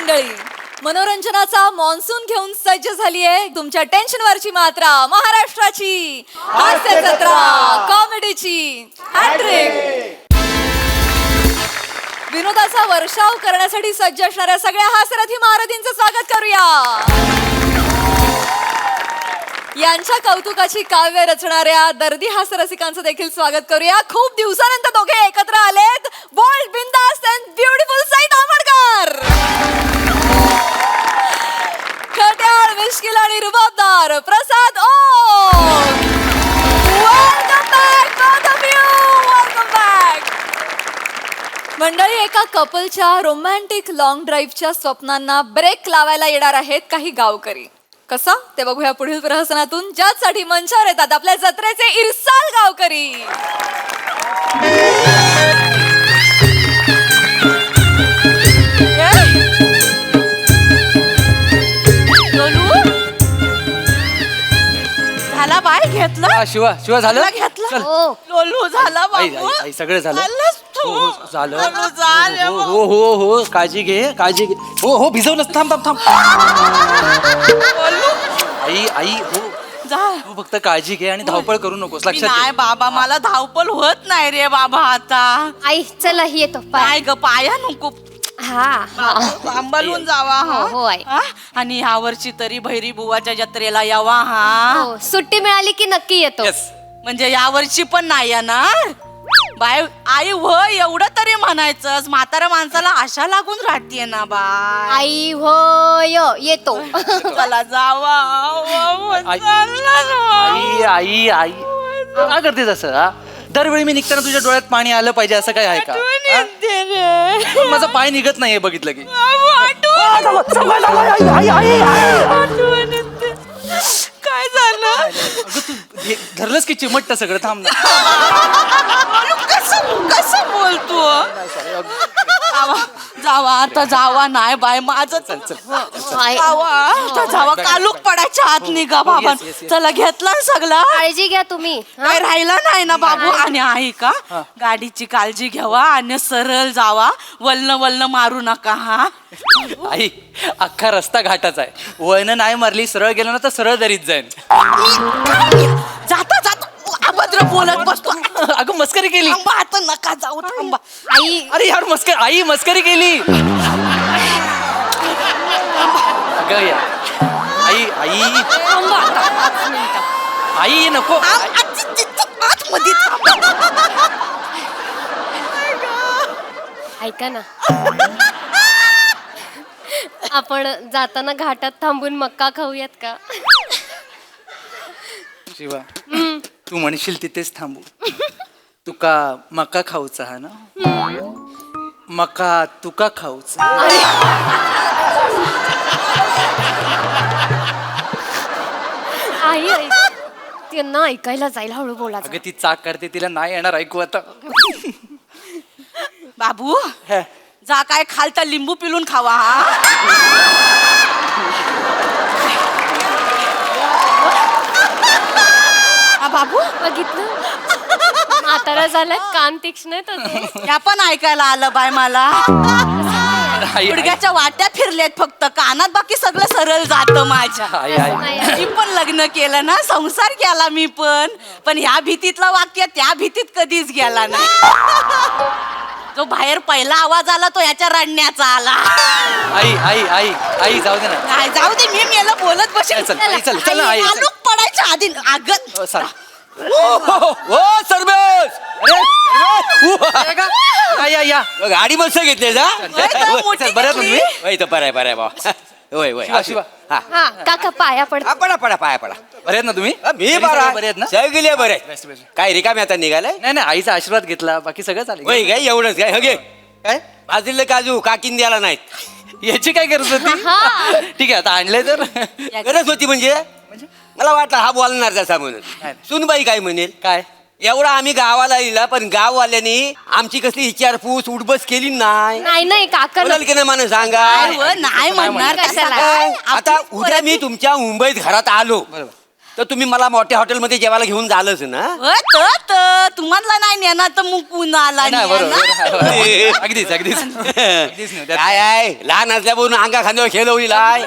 मंडळी, मनोरंजनाचा मॉन्सून घेऊन सज्ज झाली आहे तुमच्या टेन्शनवरची मात्रा महाराष्ट्राची हास्य जत्रा कॉमेडीची हॅट्रिक. विनोदाचा वर्षाव करण्यासाठी सज्ज असणाऱ्या सगळ्या हास्यरथी महारथींचं स्वागत करूया. यांच्या कौतुकाची काव्य रचणाऱ्या दर्दी हास्यरसिकांचं देखील स्वागत करूया. खूप दिवसानंतर दोघे एकत्र आलेत. बोल्ड, बिंदास अँड ब्युटिफुल सई तामणकर. खट्याळ, मिश्किल आणि रुबाबदार Prasad Om. Welcome back both of you. Welcome back. मंडळी, एका कपलच्या रोमॅन्टिक लॉंग ड्राईव्हच्या स्वप्नांना ब्रेक लावायला येणार आहेत काही गावकरी. कसा ते बघूया पुढील प्रहसनातून, ज्यासाठी मंचावर येतात आपल्या जत्रेचे इरसाल गावकरी. झाला बाय घेतला शिवा शिवा झालं घेतला लोलू झाला बाबू सगळं झालं. झालं. हो हो हो हो काळजी घे काळजी घे. हो हो भिजवलं. थांब थांब थांब. आई आई हो तू फक्त काळजी घे आणि धावपळ करू नकोस. लक्षात नाही बाबा, मला धावपळ होत नाही रे बाबा. आता आई चला येतो काय ग, पाया नको हा सांभाळून जावा. हो, आई. आणि यावर्षी तरी भैरी बुवाच्या जत्रेला यावा. हा हो, सुट्टी मिळाली की नक्की येतो. म्हणजे यावर्षी पण नाही येणार बाय. आई व एवढं तरी म्हणायचं, म्हाताऱ्या माणसाला आशा लागून राहतीये ना बाय. आई होय येतो. चला जावा. आई आई आई काय करतेस असं? हा? दरवेळी मी निघताना तुझ्या डोळ्यात पाणी आलं पाहिजे असं काय आहे का? पण माझा पाय निघत नाहीये बघितलं की. काय झालं? अगं तू धरलंस की चिमटतं सगळं. थांब ना. कसं बोलतो? जावा आता जावा. नाही बाय माझं जावा आता जावा. कालूक पडायच्या आत निघा बाबा. चला घेतला सगळा. काळजी घ्या तुम्ही. काय राहिला नाही ना बाबू. आणि आहे का गाडीची काळजी घ्यावा आणि सरळ जावा. वल्न वल्न मारू नका. हा आई अख्खा रस्ता घाटाचा आहे. वळण नाही मारली सरळ गेलं ना तर सरळ दरीत जाईन. जाता जाता अभद्र बोलत बसतो. अगं मस्करी केली. थांबा आता नका जाऊ. थांबा. आई अरे यार आई मस्करी केली. अगं या आई आई आई नको. आतमध्ये ऐका ना, आपण जाताना घाटात थांबून मक्का खाऊयात का? शिवा तू म्हणशील तिथेच थांबू. तुका मका खाऊचा हा ना? मका तुका खाऊचा. आई आई त्यांना ऐकायला जाईल, हळू बोला. अगं ती चाक काढते, तिला नाही येणार ऐकू आता. बाबू हे. जा काय खाल तर लिंबू पिलून खावा. हा बाबू बघितलं, म्हातारा झालाय, कान तीक्ष्ण आहेत अजून. या पण ऐकायला आलं बाय मला. आई गुडघ्याच्या वाट्या फिरल्यात फक्त, कानात बाकी सगळं सरळ जात माझ्या. आई आई मी पण लग्न केलं ना, संसार केला मी पण ह्या भीतीतलं वाक्य त्या भीतीत कधीच गेला नाही. जो बाहेर पहिला आवाज आला तो याच्या रडण्याचा आला. आई आई आई आई जाऊ दे ना. नाही जाऊ दे, मी मेला बोलत बसेल. चल, आई, चल, चल ना, आई, चल. आलूक पडायच्या आधी अगं ओ सरबस. अरे या या गाडी मस्त घेतली जा. मोठी बरं तुम्ही वय तर बरं आहे बा. होय होय शिवा, शिवा. हा हा काका पाया पडतो. पडा पडा पाया पडा. बरे आहेत ना तुम्ही? मी बरा बरे आहेत ना? सगळे बरे. Best, best. काय रिकामी आता निघालाय? नाही नाही आईचा आशीर्वाद घेतला, बाकी सगळं चालेल. होय काय एवढंच काय? हगे काय भाजलेलं काजू काकीन द्यायला नाहीत. याची काय गरज होती? ठीक आहे आता आणलंय तर. गरज होती म्हणजे मला वाटलं हा बोलणार तसा म्हणून. सुनबाई काय म्हणेल? काय एवढा आम्ही गावाला लिहिला पण गाववाल्यांनी आमची कसली विचारपूस उठबस केली नाही. नाही काका बोलाल की नाही मला सांगा. नाही म्हणणार कशाला? कशाला? आता उद्या मी तुमच्या मुंबईत घरात आलो बरोबर. तर तुम्ही मला मोठ्या हॉटेलमध्ये जेवायला घेऊन जालच ना. तुम्हाला नाही नेणार तर मग कुणाला नाही, बरोबर नेणार? आहे. अगदीच अगदीच अगदीच नाही. त्यात- काय आहे लहान असल्यापासून अंगा खांद्यावर खेळ होईलाय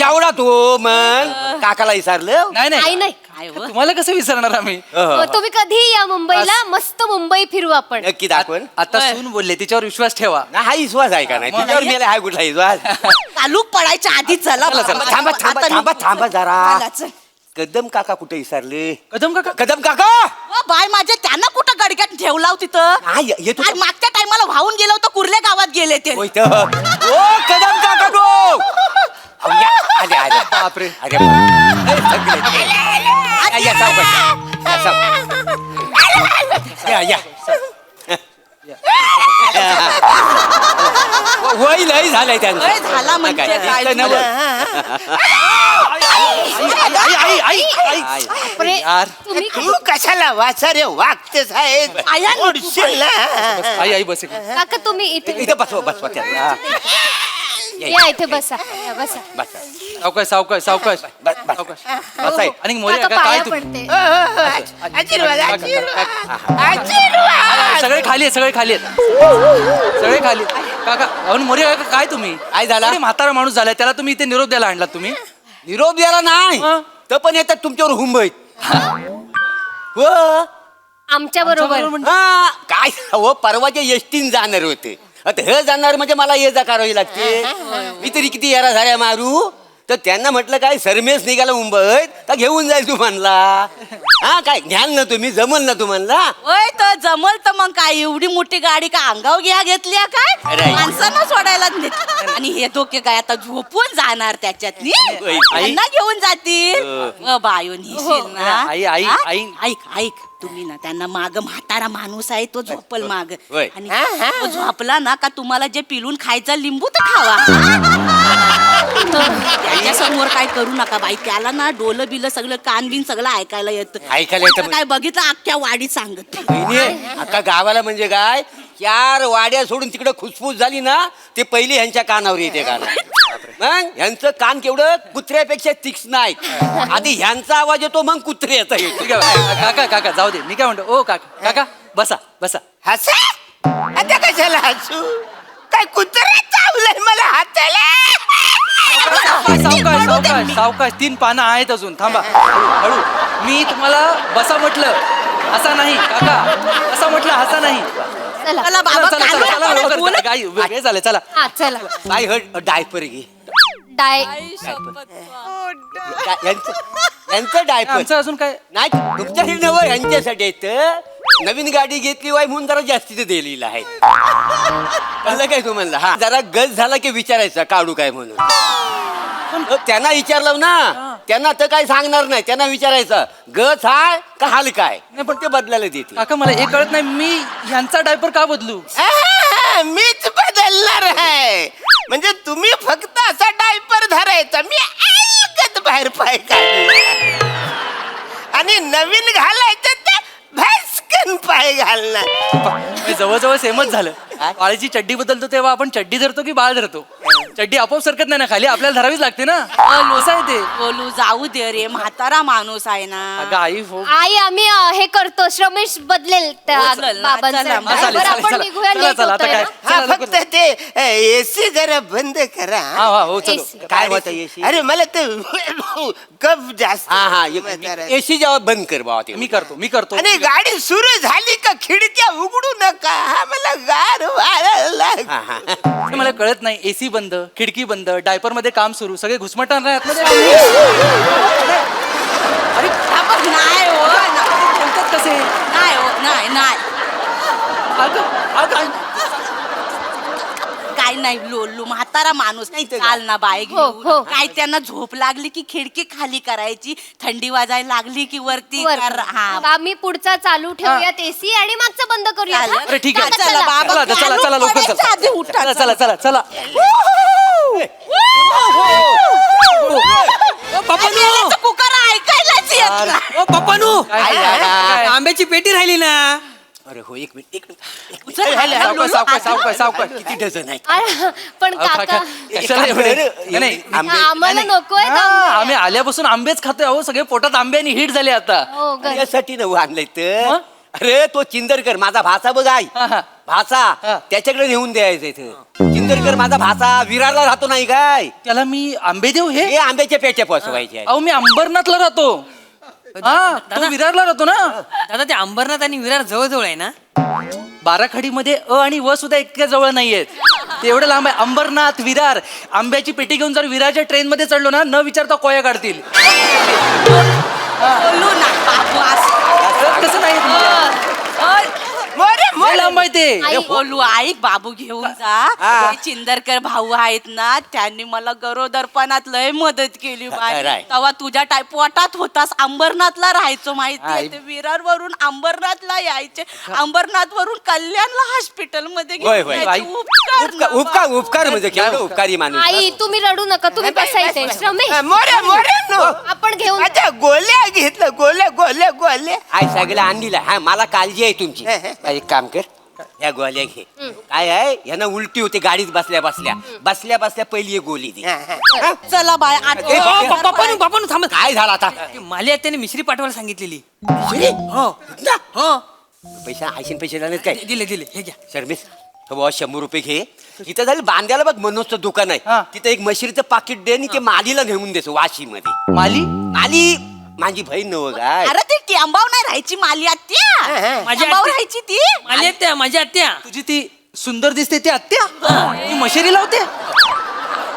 एवढा तो मग काकाला विचारलं. नाही आई नाही नाही काय हो? तुम्हाला कसं विसरणार आम्ही तुम्ही कधी या मुंबईला मस्त मुंबई फिरू आपण नक्की दाखवून. आता सून बोलले तिच्यावर विश्वास ठेवा. ना हा विश्वास आहे का नाही मग. तुझ्यावर मेला हाय कुठला विश्वास. चालू पडायच्या आधी चला चला, चला. थांबा थांबा आता थांबा मी- थांबा जरा. चला, चल. कदम काका कुठे विसरले. कदम काका कदम काका ओ बाय माझे त्यांना कुठं गडक्यात ठेवला हो तिथं हा, येतो आज मागच्या टायमाला वाहून गेलो होतो कुर्ले गावात गेले ते होय तर. ओ कदम काका गो अहो, या. आले आले बापरे. अरे बाप. ए, सगळे. या, सावकाश. या, सावकाश. या. वय लय झालंय त्यांचं. वय झाला म्हणजे काय, काय दिसतं नवं. आई आई आई आई बापरे, यार तुम्ही तू कशाला वाचा रे वागते साहेब आया नी ओढशील ना. आई आई बस एक. काका तुम्ही इथे इथं बसवा त्यांना. या इथे बसा या, बसा बसा. सावकाश सावकाश सावकाश बस, बस. सावकाश बसाय. आणि मोरे काका काका, काय पाया तुम्ही पडते आशीर्वाद आशीर्वाद आशीर्वाद. सगळे खाली आहेत सगळे खाली आहेत सगळे खाली आहेत. काका अहो मोरे काका काय तुम्ही काय झालं? अरे म्हातारा माणूस झालाय त्याला तुम्ही इथे निरोप द्यायला आणलात तुम्ही. निरोप द्यायला नाही हं? तर पण येतात तुमच्यावर हुंबईत. हो आमच्या बरोबर हा काय हो परवाच्या एसटीन जाणार होते आता हे जाणार म्हणजे मला ये जा करावी लागते. मी तरी किती येरा झाल्या मारू तर त्यांना म्हटलं काय सरमेस निघाला मुंबईत तर घेऊन जाईल तू म्हणला. हा काय घ्याल ना तुम्ही जमल ना तू म्हणला. होय तर जमल तर मग काय एवढी मोठी गाडी का अंगावर घ्या घेतली आहे काय अरे. माणसांना सोडायला नेत. आणि हे धोके काय आता झोपून जाणार त्याच्यातली आई. त्यांना घेऊन जातील बायो नेशील ना आई, आई, हा? आई. ऐक ऐक तुम्ही ना त्यांना माग म्हातारा माणूस आहे तो झोपल माग होय. आणि तो झोपला ना का तुम्हाला जे पिलून खायचा लिंबू तर खावा त्याच्या समोर काय करू नका बाई त्याला ना डोलं बिलं सगळं कान बिन सगळं ऐकायला येतं. ऐकायला येतं. काय बघितलं अख्ख्या वाडीत सांगत बहिणी, अख्खा गावाला म्हणजे काय 4 वाड्या सोडून तिकडे खुसफुस झाली ना ते पहिले ह्यांच्या कानावर येते गाणं. मग ह्यांचं कान केवढं कुत्र्यापेक्षा तीक्ष्ण आहेत. आधी ह्यांचा आवाज येतो मग कुत्रे येतात. ठीक आहे काका काका जाऊ दे मी काय म्हणतो ओ काका काका बसा बसा. हसा आता कशाला हसू काय कुत्रा चावलंय मला हाताला. सावकाश सावकाश सावकाश 3 पानं आहेत अजून थांबा हळू मी तुम्हाला बसा म्हटलं असा नाही काका असं म्हटलं असा नाही. चला चला बाबा चला चला चला कानावर लवकर बोल. चला, काय वेळ झालं चला. हा चला काय डायपर घे डाय यांचं डायपर आमचं अजून काय नाही तुमच्यासाठी नवं यांच्यासाठी येत. नवीन गाडी घेतली वाय म्हणून जरा जास्तीच दिलेलं आहे. कळलं काय तू म्हणला हा जरा गज झाला की विचारायचा काढू काय म्हणून. पण त्यांना विचारलं ना त्यांना तर काय सांगणार नाही. त्यांना विचारायचं गज हाय का हाल काय नाही पण ते बदलायला देते. काका मला हे कळत नाही मी ह्यांचा डायपर का बदलू. मीच बदलणार आहे म्हणजे तुम्ही फक्त असा डायपर धरायचा मी अलगद बाहेर पाय काढला आणि नवीन घालायचं ते भस्कन पाय घालणार. हे जवळजवळ सेमच झालं. बाळाची चड्डी बदलतो तेव्हा आपण चड्डी धरतो की बाळ धरतो. चड्डी आपोआप सरकत नाही ना खाली आपल्याला धरावीच लागते ना. असं आहे ते. बोलू जाऊ दे रे म्हातारा माणूस आहे ना. अगं आई हो आई आम्ही हे करतो श्रमेश बदलेल त्या हो, चल ना, बाबांचा चला. हा, चालेल, बरं, चालेल, आपण चला. निघूया चला, लेट चला, आता होतोय काय? ना. हा चला, फक्त लवकर. ते एसी जरा बंद करा. हा हा हो चलो. AC. काय होतं एसी अरे मला ते कफ जास्त हा हा जरा. एसी जेव्हा बंद कर बाबा ते. मी करतो आणि गाडी सुरू झाली का खिडक्या उघडू नका हा मला गार वाढायला लाग. हा, हा. हे मला कळत नाही एसी बंद खिडकी बंद डायपर मध्ये काम सुरू सगळे घुसमटणार नाही आतमध्ये. अरे आपण नाही हो बोलतात कसे. नाही हो नाही नाही अगं काय नाही लोल्लू म्हातारा माणूस नाही तर चाल ना बाय हो, हो. घेऊन काय त्यांना झोप लागली की खिडकी खाली करायची थंडी वाजायला लागली की वरती वर. कर हा आम्ही पुढचा चालू ठेवूयात एसी आणि मागचा बंद करूया चालेल. अरे ठीक आहे चला, चला बाबा, चला चला चालू चला लवकर पडायच्या आधी चला उठा, चला चला चला कुकर ऐकायलाच येत नाही. ओ पप्पानू काय झालं? काय? आंब्याची पेटी राहिली ना अरे हो एक मिनिट चल, सावकाश सावकाश सावकाश सावकाश किती डझन आहे अरे, पण अहो, काका काका, कशाला एवढे? नाही, नाही, आंबे आम्हाला नकोय हा, आम्ही आल्यापासून आंबेच खातोय अहो सगळे पोटात आंब्यानी हिट झाले आता हो यासाठी नव आणलंय तर मग? अरे तो चिंदरकर माझा भाचा बघ आई हा, हा. भाचा त्याच्याकडे नेऊन द्यायचं इथं चिंदरकर माझा भाचा विरारला राहतो नाही काय त्याला मी आंबे देऊ हे हे आंब्याच्या पेट्या पोचवायच्या अहो मी अंबरनाथला राहतो हा तो विरारला राहतो ना दादा ते अंबरनाथ आणि विरार जवळ आहे ना? बाराखडीमध्ये अ आणि व सुद्धा इतक्या जवळ नाहीयेत ते एवढं लांब आहे अंबरनाथ विरार आंब्याची पेटी घेऊन जर विरारच्या ट्रेन मध्ये चढलो ना न विचारता कोया काढतील बोलू ना बाबू असं. तसं नाही मोरे लय मोरे लांब आहे ते हे बोलू ऐक बाबू घेऊन जा हे चिंदरकर भाऊ आहेत ना त्यांनी मला गरोदरपणात लय मदत केली बाई. खरं आहे. तेव्हा तुझ्या पोटात होतास अंबरनाथला राहायचो माहितीये आई. ते विरार वरून अंबरनाथला यायचे अंबरनाथ वरून कल्याणला हॉस्पिटल मध्ये होय, घेऊन होय. जायचे. आई. उपकार ना उपकार बाबू. उपकार म्हणजे केवढं उपकारी माणूस आई तुम्ही रडू नका तुम्ही बसायचे रमेश मोरे मोरे नो आपण घेऊन अच्छा गोल्या घेतलं गोल्या गोल्या गोल्या आय सगळं आणलीला हा मला काळजी आहे तुमची एक काम कर या गोळ्या घे काय आहे यांना उलटी होते गाडीत बसल्या बसल्या बसल्या बसल्या पहिली एक गोळी दे चला बाय ए, बाप, बापानं थांब. काय झालं आता ते माली आहेत त्याने मिश्री पाठवायला सांगितलेली. शिरी? हो हो पैसे आयशीन पैसे झालेत काय दिले हे घ्या. सर्विस हो बुवा, 100 रुपये घे इथं झालं बांध्याला बघ मनोजचं दुकान हा. आहे तिथं एक मशिरीचं पाकिट दे आणि ते मालीला नेऊन देस वाशी मध्ये माली माली माझी बहीण नव काय अरे ते टिंबाव नाही राहायची माली आत्या माझी टिंबाव आत्या- राहायची ती माली आहेत त्या माझ्या आत्या. तुझी ती सुंदर दिसते ती आत्या ती मशेरी लावते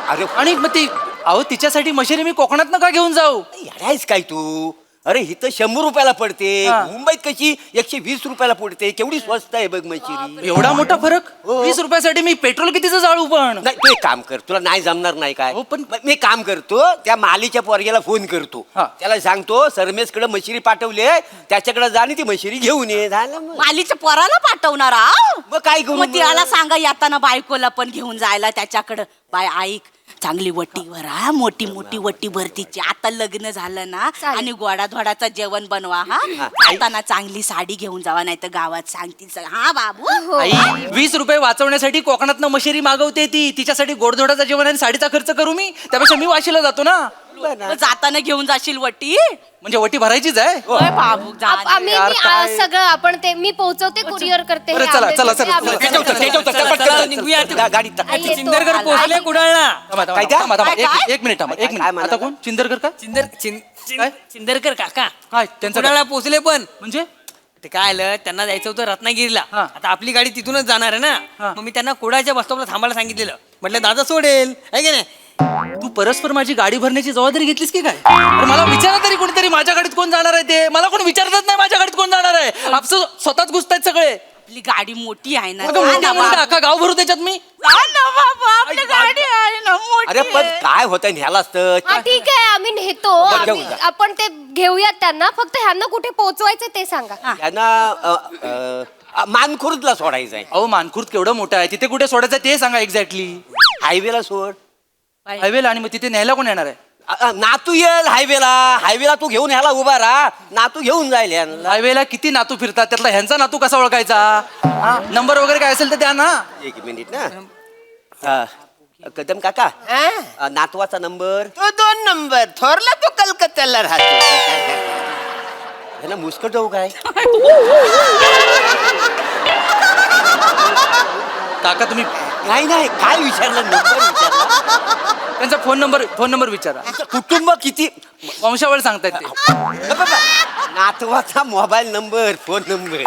अरे आणि मग ती अहो तिच्यासाठी मशेरी मी कोकणात का घेऊन जाऊ येडायस काय तू अरे इथं 100 रुपयाला पडते हा. मुंबईत कशी 120 रुपयाला पडते केवढी स्वस्त आहे बघ मशिरी एवढा मोठा फरक हो. 20 रुपयासाठी मी पेट्रोल कितीचं जाळू पण नाही तू एक काम कर तुला नाही जमणार नाही काय हो, पण- मी काम करतो त्या मालीच्या पोरग्याला फोन करतो हा. त्याला सांगतो सरमेसकडे मशिरी पाठवले त्याच्याकडे जा आणि ती मशिरी घेऊन ये झालं मग. मालीच्या पोराला पाठवणार आहो. मग काय करू मग मग? त्याला सांगा येताना बायकोला पण घेऊन जायला त्याच्याकडं बाय ऐक चांगली वटीवर हा मोठी मोठी वटी भरतीची आता लग्न झालं ना चालेल. आणि गोडाधोडाचं जेवण बनवा हा जाताना चांगली साडी घेऊन जावा नाही तर गावात सांगतील हा बाबू आई 20 रुपये वाचवण्यासाठी कोकणातनं मशेरी मागवते ती तिच्यासाठी गोडधोडाचं जेवण आणि साडीचा खर्च करू मी त्यापेक्षा मी वाशीला जातो ना मग जाताना घेऊन जाशील वटी म्हणजे वटी भरायचीच आहे होय बाबू जा आम्ही यार, काय? सगळं आपण ते मी पोहोचवते कुरिअर करते बरं, हे चला, आंबे चला, देते, चला, आंबे चला, देते. त्याच्यावर, त्याच्यावर, चला, पटकन, चला, पटकन, निघूया. चला, गाडीत टाक. आई येतो. चिंदरकर आला. पोहोचले कुडाळला. थांबा, एक मिनिट थांबा एक काय मिनिट म्हणाला? आता कोण चिंदरकर का काय? चिंदरकर काका काय त्यांचं कुडाळला पोहोचले पण म्हणजे ते काय आलं त्यांना जायचं होतं रत्नागिरीला हा. आता आपली गाडी तिथूनच जाणार आहे हा. ना मग मी त्यांना कुडाळच्या बस स्टॉपला थांबायला सांगितलेलं म्हटलं दादा सोडेल आहे की नाही तू परस्पर माझी गाडी भरण्याची जबाबदारी घेतलीस की काय अरे मला विचारा तरी कोणीतरी माझ्या गाडीत कोण जाणार आहे ते मला कोण विचारतच नाही माझ्या गाडीत कोण जाणार आहे आपलं स्वतःच घुसतायत सगळे आपली गाडी मोठी आहे ना अगं, जा मोठी ना म्हणून बाबू. अख्खा गाव भरू त्याच्यात मी जा ना बाबू आपली गाडी आहे ना मोठी अरे पण आहे. काय होतं न्याला असतं हा ठीक आहे आम्ही नेतो बरं, घेऊन आम्ही- जा. आपण ते घेऊयात त्यांना फक्त ह्यांना कुठे पोहोचवायचं ते सांगा त्यांना मानखुर्दला सोडायचं आहे अहो मानखुर्द केवढं मोठं आहे तिथे कुठे सोडायचं ते सांगा एक्झॅक्टली हायवेला सोड हायवेला आणि मग तिथे न्यायला कोण येणार आहे नातू येईल हायवेला तू घेऊन ह्याला उभा राहा नातू घेऊन जाईल ह्यांना. हायवेला किती नातू फिरतात त्यातला ह्यांचा नातू कसा ओळखायचा नंबर वगैरे काय असेल तर द्या ना एक मिनिट ना कदम काका हा? नातवाचा नंबर तो 2 नंबर थोरला तो कलकत्त्याला राहतो ह्याला मुस्कट जाऊ काय काका तुम्ही नाही काय विचारलं नंबर विचारला त्यांचा फोन नंबर विचारा कुटुंब किती वंशावळ सांगतायत ते नातवाचा मोबाईल नंबर फोन नंबर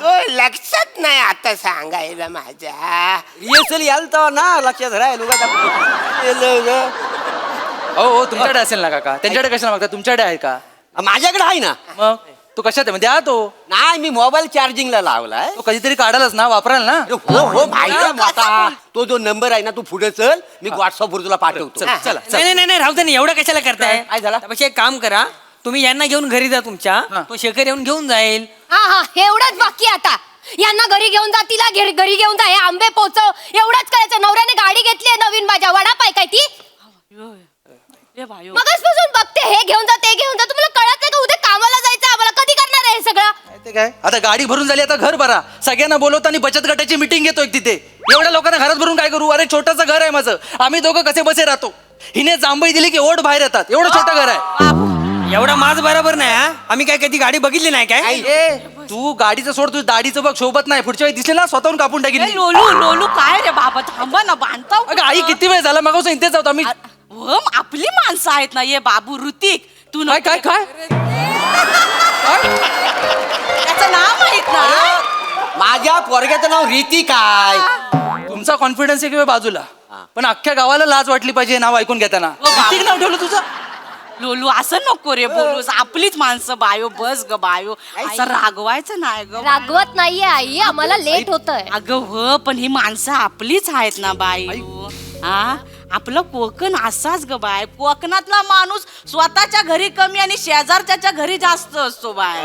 तो लक्षात नाही आता सांगायला माझ्या रिहर्सल याल तर ना लक्षात राहील हो तुमच्याकडे असेल ना काका त्यांच्याकडे कशाला मागता तुमच्याकडे आहे का माझ्याकडे आहे ना मग तो कशात आहे द्या तो नाही मी मोबाईल चार्जिंगला लावलाय तो कधीतरी काढालच ना वापराल ना हो माहिती आहे मला. तो जो नंबर आहे ना तू पुढे चल मी व्हॉट्सअपवर तुला पाठवतो चला चला नाही राहू दे नाही एवढं कशाला करताय काय झालं? त्यापेक्षा एक काम करा तुम्ही यांना घेऊन घरी जा तुमच्या हा. तो शेखर येऊन घेऊन जाईल हा एवढंच बाकी आहे आता यांना घरी घेऊन जा तिला घरी घेऊन जा हे आंबे पोचव एवढंच करायचं नवऱ्याने गाडी घेतली नवीन माझ्या वडापाय काय ती ए बायो. मगच बघते हे घेऊन जा ते घेऊन जा तुम्हाला कळत नाही का उद्या कामाला जायचं ते काय आता गाडी भरून झाली, आता घर भरा. सगळ्यांना बोलवताना बचत गटाची मिटिंग घेतोय तिथे. एवढ्या लोकांना घरात भरून काय करू? अरे छोटंसं घर आहे माझं, आम्ही दोघं कसे बसे राहतो. हिने जांभई दिली की ओढ बाहेर येतात. एवढं छोटं घर आहे. एवढा माझ बरोबर नाही हा. आम्ही काय कधी गाडी बघितली नाही काय? ए, तू गाडीचं सोड, तू दाढीचं बघ शोभत नाही. पुढच्या वेळी दिसले ना स्वतःहून कापून टाकीन. ए, लोलू लोलू काय रे बाबा, थांबा ना, बांधता अगं आई किती वेळ झाला मग इथेच जाऊ आम्ही. आपली माणसं आहेत ना ये बाबू ऋतिक, तू काय काय काय त्याचं नाव माहित ना? माझ्या पोरग्याचं नाव रीती काय? तुमचा कॉन्फिडन्स आहे किंवा बाजूला, पण अख्ख्या गावाला लाज वाटली पाहिजे नाव ऐकून घेताना. किती नाव ठेवलं तुझं? लोलू असं नको रे बोलूस, आपलीच माणसं बायो, बस ग बायो, असं रागवायचं नाही ग. रागवत नाहीये आई, आम्हाला लेट होतंय. अगं हो, पण ही माणसं आपलीच आहेत ना बायो. हा, आपलं कोकण असाच ग बाय. कोकणातला माणूस स्वतःच्या घरी कमी आणि शेजारच्या घरी जास्त असतो बाय.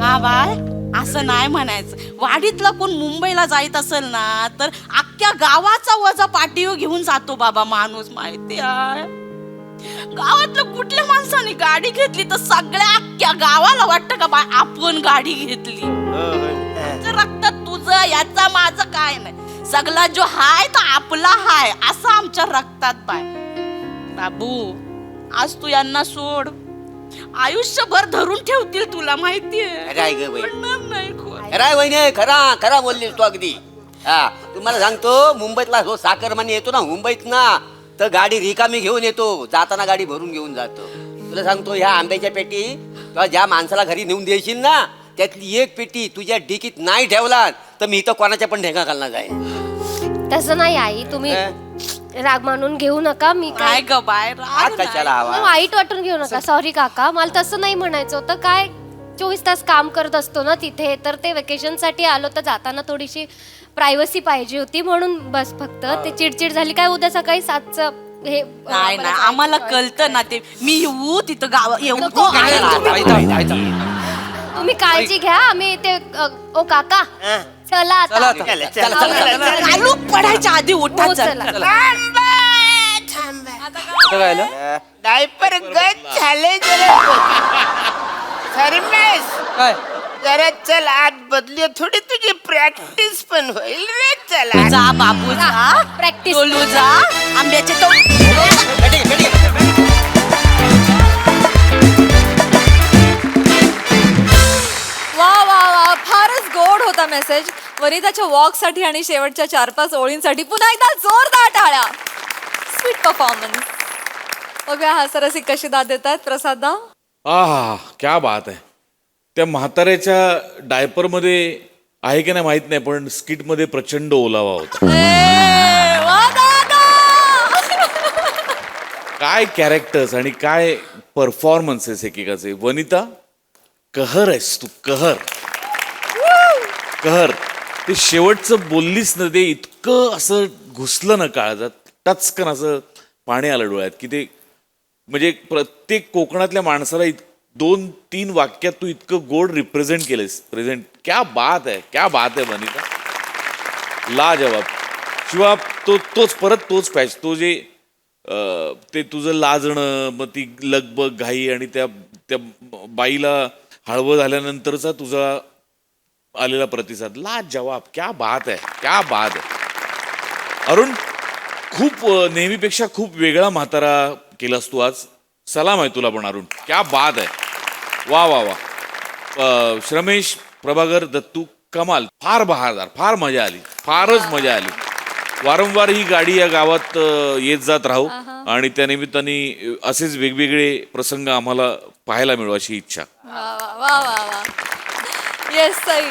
हा बाय, असं नाही म्हणायचं. वाडीतला कोण मुंबईला जायत असेल ना तर अख्ख्या गावाचा वजा पाठीवर घेऊन जातो बाबा माणूस, माहिती आहे. गावातल्या कुठल्या माणसाने गाडी घेतली तर सगळ्या अख्ख्या गावाला वाटतं का बाय आपण गाडी घेतली. रक्तात तुझं याचा माझं काय नाही, सगळा जो हाय तो आपला हाय असं आमच्या रक्तात बाय. बाबू आज तू यांना सोड, आयुष्यभर धरून ठेवतील तुला, माहितीये. राय ग बाई, पडणार नाही खोल. राय वहिनी, खरा खरा बोललीस तू अगदी. हा, तुम्हाला सांगतो, मुंबईतला जो साखरमानी येतो ना मुंबईत ना, तर गाडी रिकामी घेऊन येतो, जाताना गाडी भरून घेऊन जातो. तुला सांगतो, ह्या आंब्याच्या पेटी किंवा ज्या माणसाला घरी नेऊन द्यायशील ना, त्यातली एक पेटी तुझ्या डिकीत नाही ठेवला तर मी इथं कोणाच्या पण ढेंगा घालणार जाईल. तसं नाही आई, तुम्ही राग मानून घेऊ नका. मी काय ग बाय, आज कशाला हवा? वाईट वाटून घेऊ नका. सॉरी काका, मला तसं नाही म्हणायचं होतं. काय 24 तास काम करत असतो ना तिथे, तर ते वेकेशन साठी आलो, तर जाताना थोडीशी प्रायव्हसी पाहिजे होती म्हणून बस. फक्त ते चिडचिड झाली. काय उद्या सकाळी 7चं हे नाही नाही, आम्हाला कळतं ना ते. मी येऊ तिथं गाव येऊ. नको, आई, तुम्ही काळजी घ्या. आम्ही ते ओ काका चला आता. चालू पडायच्या आधी उठा. हो, चला. डायपर गच झाले सरमेश. काय जरा चल आत बदली, थोडी तुझी प्रॅक्टिस पण होईल रे. चला जा बाबू जा, प्रॅक्टिस. बोलू जा. आंब्याचे तो वा वा वा, फारच गोड होता मेसेज. वनिताच्या वॉकसाठी आणि शेवटच्या 4-5 ओळींसाठी पुन्हा एकदा जोरदार टाळ्या. Sweet performance. बघूया हा सरसी कशी दाद देतात प्रसाददा. आहा, क्या बात आहे. त्या म्हाताऱ्याच्या डायपरमध्ये आहे की नाही माहित नाही, पण स्किटमध्ये प्रचंड ओलावा होता. वा दादा. काय कॅरेक्टर्स आणि काय परफॉर्मन्सेस एकेकाचे. वनिता, कहर आहेस तू, कहर कहर. ते शेवटचं बोललीस ना, ते इतकं असं घुसलं ना काळजात, टचकन असं पाणी आलं डोळ्यात की ते म्हणजे प्रत्येक कोकणातल्या माणसाला 2-3 वाक्यात तू इतकं गोड रिप्रेझेंट केलंस. प्रेझेंट, क्या बात आहे, क्या बात आहे वनिता, लाजवाब. शिवा तोच परत पॅच, तो जे ते तुझं लाजणं, मग ती लगबग घाई आणि त्या बाईला हळवं झाल्यानंतरचा तुझा आलेला प्रतिसाद, लाजवाब, क्या बात आहे, क्या बात आहे. अरुण, खूप नेहमीपेक्षा खूप वेगळा म्हातारा केलास तू आज. सलाम आहे तुला पण अरुण, क्या बात आहे. वा वा वा. श्रमेश, प्रभाकर, दत्तू, कमाल, फार बहारदार, फार मजा आली, फारच मजा आली. वारंवार ही गाडी या गावात येत जात राहू आणि त्या निमित्ताने असेच वेगवेगळे प्रसंग आम्हाला पाहायला मिळू अशी इच्छा. वा वा वा वा. येस सई.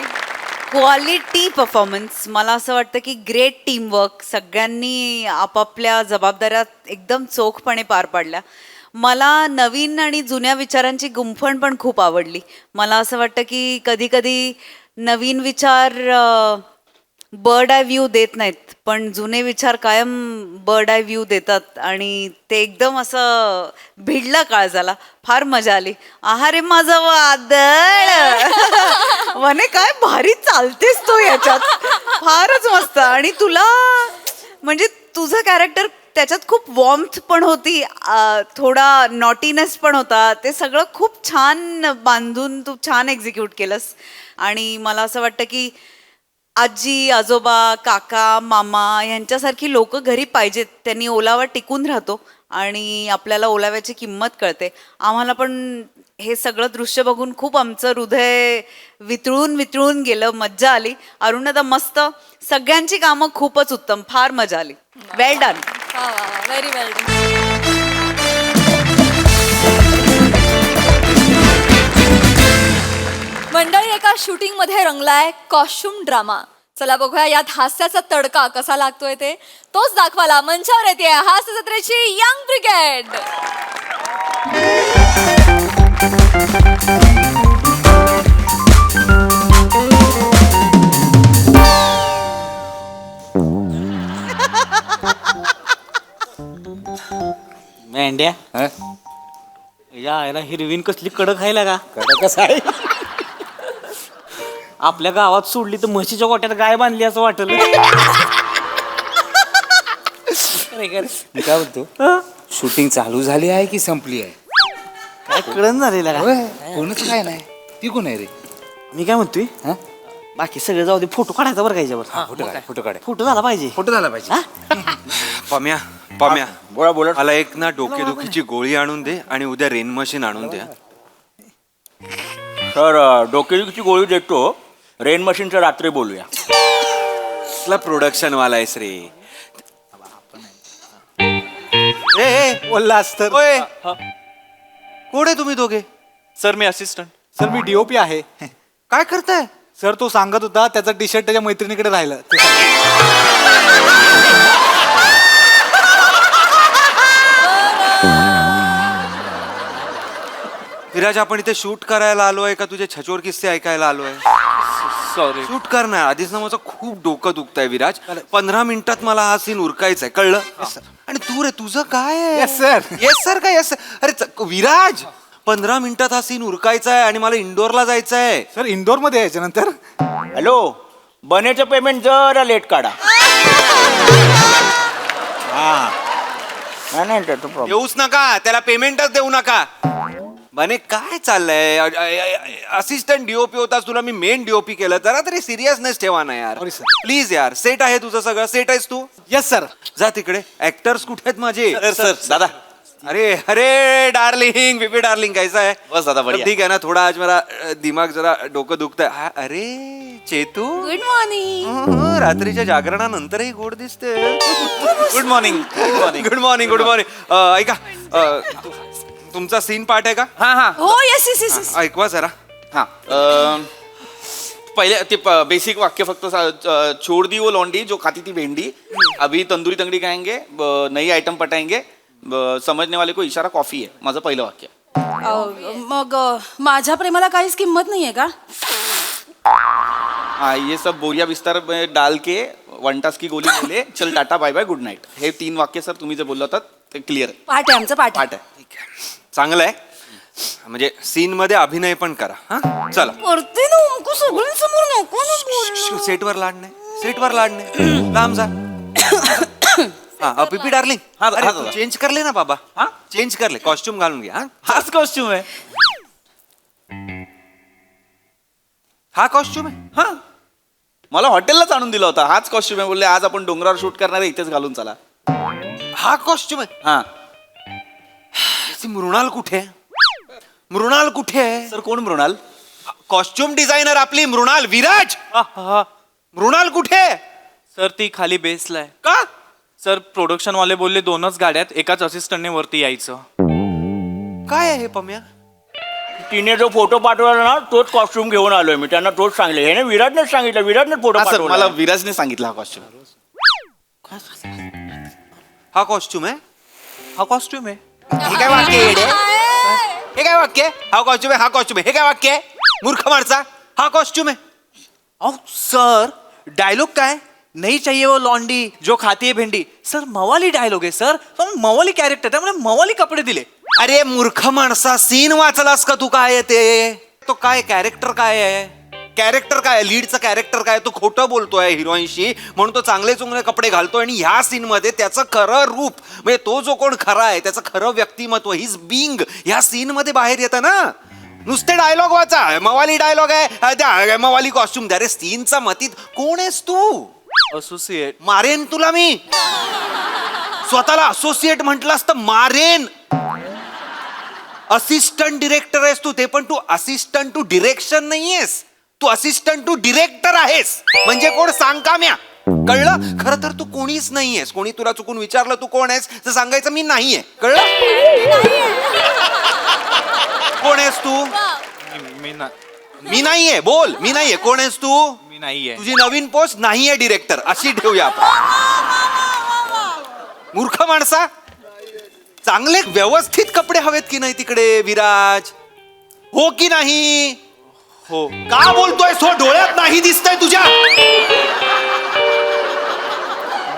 Quality performance. मला असं वाटतं की ग्रेट टीमवर्क, सगळ्यांनी आपापल्या जबाबदाऱ्या एकदम चोखपणे पार पाडल्या. मला नवीन आणि जुन्या विचारांची गुंफण पण खूप आवडली. मला असं वाटतं की कधी कधी नवीन विचार बर्ड आय व्ह्यू देत नाहीत, पण जुने विचार कायम बर्ड आय व्ह्यू देतात आणि ते एकदम असं भिडला काळजाला. फार मजा आली. आहारे माझं वादळ. म्हणे काय भारी चालतेस तो याच्यात, फारच मस्त. आणि तुला म्हणजे तुझं कॅरेक्टर त्याच्यात खूप वॉर्मथ पण होती, थोडा नॉटीनेस पण होता. ते सगळं खूप छान बांधून तू छान एक्झिक्यूट केलंस. आणि मला असं वाटतं की आजी आजोबा काका मामा यांच्यासारखी लोक घरी पाहिजेत. त्यांनी ओलावा टिकून राहतो आणि आपल्याला ओलाव्याची किंमत कळते. आम्हाला पण हे सगळं दृश्य बघून खूप आमचं हृदय वितळून गेलं. मज्जा आली. अरुणदा मस्त. सगळ्यांची कामं खूपच उत्तम. फार मजा आली. वेल डन. व्हेरी वेल डन. मंडळी, एका शूटिंग मध्ये रंगलाय कॉस्ट्युम ड्रामा. चला बघूया यात हास्याचा तडका कसा लागतोय ते. तोच दाखवायला मंचावर येते हास्य जत्रेची यंग ब्रिगेड. मेंढ्या यायला हिरवीन कसली कडक खायला का? कसं आहे आपल्या गावात सोडली तर म्हशीच्या गोट्यात गाय बांधली असं वाटलं. मी काय बोलतो, शूटिंग चालू झाली आहे की संपली आहे? काय कळण झालेलं का? होय, कोणच काय नाही. ती कोण आहे रे? मी काय म्हणतोय, हा? बाकी सगळं जाऊ दे, फोटो काढायचा बरं का याच्यावर. फोटो काढ. फोटो झाला पाहिजे. फोटो झाला पाहिजे. पम्या बोला बोला. मला एक ना डोकेदुखीची गोळी आणून दे आणि उद्या रेन मशीन आणून दे. तर डोकेदुखीची गोळी देतो. रेन मशीनचं रात्री बोलूया. कसला प्रोडक्शन वाला आहेस रे? बोललास तर. ओय, कोण आहे तुम्ही दोघे? सर मी असिस्टंट. सर मी डीओपी आहे. काय करताय? सर तो सांगत होता त्याचा टी शर्ट त्याच्या मैत्रिणीकडे राहिलं. विराज, आपण इथे शूट करायला आलोय का तुझे छचोर किस्से ऐकायला आलोय? सॉरी. शूट करणार आधीच ना माझं खूप डोकं दुखतंय विराज. 15 मिनिटात मला हा सीन उरकायचा आहे, कळलं? आणि तू रे, तुझं काय आहे? Yes, sir. येस सर काय येस? अरे विराज, 15 मिनिटात हा सीन उरकायचा आहे आणि मला इंडोरला जायचं आहे. सर इंदोर मध्ये यायच्या नंतर. हॅलो, बनेचं पेमेंट जरा लेट काढा. नाही तो प्रॉब्लेम. येऊच नका, त्याला पेमेंटच देऊ नका. बने काय चाललंय? असिस्टंट डीओपी होतास, तुला मी मेन डीओपी केलं. जरा तरी सिरियसनेस ठेवा ना यार. Sorry, sir. प्लीज यार. सेट आहे तुझं सगळं? सेट आहेस तू? Yes sir. जा तिकडे. ऍक्टर्स कुठे आहेत माझे? सर दादा. अरे अरे डार्लिंग, बीबी डार्लिंग, कैसा है? बस दादा बढ़िया. ठीक है ना? थोड़ा आज मेरा दिमाग जरा डोकं दुखतंय. अरे चेतू, गुड मॉर्निंग. रात्रीच्या जागरणानंतरही गोड दिसते. Good morning. Good morning. Good morning. Good morning. ऐका, तुमचा सीन पार्ट आहे का? हो येस येस येस. ऐकवा जरा. पहले ते बेसिक वाक्य फक्त छोड़ दी वो लौंडी जो खाती थी भेंडी, अभी तंदूरी तंगड़ी खाएंगे, नई आइटम पटाएंगे, समझने वाले को इशारा कॉफी है. माझं पहिलं वाक्य. मग माझ्या प्रेमाला काहीच किंमत नाहीये का? हाँ, ये सब बोरिया बिस्तर में डाल के 1 टास की गोली बोले, चल ta ta bye bye good night. हे 3 वाक्य सर तुम्ही जे बोलला होतात ते क्लिअर पाठ आहे आमचं पाठ आहे. पाठ आहे. चांगलं आहे. म्हणजे सीन मध्ये अभिनय पण करा. हा, चला. करते ना उमकू सगळ्यांसमोर नको ना बोलू. सेटवर लाड नाही, सेटवर लाड नाही. लांब जा. हा, पीपी डार्लिंग. अरे तू चेंज करले ना बाबा. हा, चेंज करले, कॉस्ट्युम घालून घ्या. हाच कॉस्ट्युम आहे. हा कॉस्ट्युम आहे. हा, मला हॉटेललाच आणून दिला होता. हाच कॉस्ट्युम आहे. बोलले आज आपण डोंगरावर शूट करणार आहे, इथेच घालून चला. हा कॉस्ट्युम आहे. हा मृणाल कुठे? मृणाल कुठे आहे? सर, कोण मृणाल? कॉस्ट्युम डिझायनर आपली मृणाल. विराज, मृणाल कुठे? सर ती खाली बेसला आहे. का? सर प्रोडक्शन वाले बोलले 2च गाड्यात, एकाच असिस्टंटने वरती यायचं. काय आहे पम्या? तिने जो फोटो पाठवला ना तोच कॉस्ट्युम घेऊन आलोय मी. त्यांना तोच सांगले. हे विराटनेच सांगितलं. विराटने फोटो हा सर, पाठवला. मला विराजने सांगितलं हा कॉस्ट्युम. हा कॉस्ट्युम आहे. हा कॉस्ट्युम आहे. हे काय वाक्य आहे येडे? हे काय वाक्य आहे? हा कॉस्ट्युम आहे, हा कॉस्ट्युम आहे. हे काय वाक्य आहे? मूर्ख माणसा, हा कॉस्ट्युम आहे. अहो सर, डायलॉग काय? नहीं चाहिए वो लॉन्डी जो खाती है भेंडी. सर मवाली डायलॉग आहे सर. पण मवाली कॅरेक्टर, त्यामुळे मवाली कपडे दिले. अरे मूर्ख माणसा, सीन वाचलास का तू? काय आहे ते? तो काय कॅरेक्टर काय आहे? कॅरेक्टर काय लीडचं कॅरेक्टर काय, तो खोटं बोलतोय हिरोईनशी म्हणून तो चांगले चुंगले कपडे घालतोय आणि ह्या सीन मध्ये त्याचं खरं रूप म्हणजे तो जो कोण खरा आहे त्याचं खरं व्यक्तिमत्व हिज बिंग ह्या सीन मध्ये बाहेर येतं ना. नुसते डायलॉग वाचा, मवाली डायलॉग आहे द्या, मवाली कॉस्ट्युम द्या. अरे सीनचा मतीत कोण आहेस तू? असोसिएट. मारेन तुला मी. स्वतःला असोसिएट म्हटलास तर मारेन. असिस्टंट डिरेक्टर आहेस तू, ते पण तू असिस्टंट टू डिरेक्शन नाहीयेस, तू असिस्टंट टू डिरेक्टर आहेस. म्हणजे कोण सांग का म्या, कळलं? खरं तर तू कोणीच नाहीयेस. कोणी तुला चुकून विचारलं तू कोण आहेस तर सांगायचं मी नाहीये, कळलं? कोण आहेस तू? मी नाहीये, बोल मी नाहीये. कोण आहेस तू? मी नाहीये. तुझी नवीन पोस्ट नाहीये डिरेक्टर, अशी ठेवूया आपण. मूर्ख माणसा, चांगले व्यवस्थित कपडे हवेत की नाही तिकडे विराज, हो की नाही? हो. का बोलतोय? सो डोळ्यात नाही दिसतंय तुझ्या?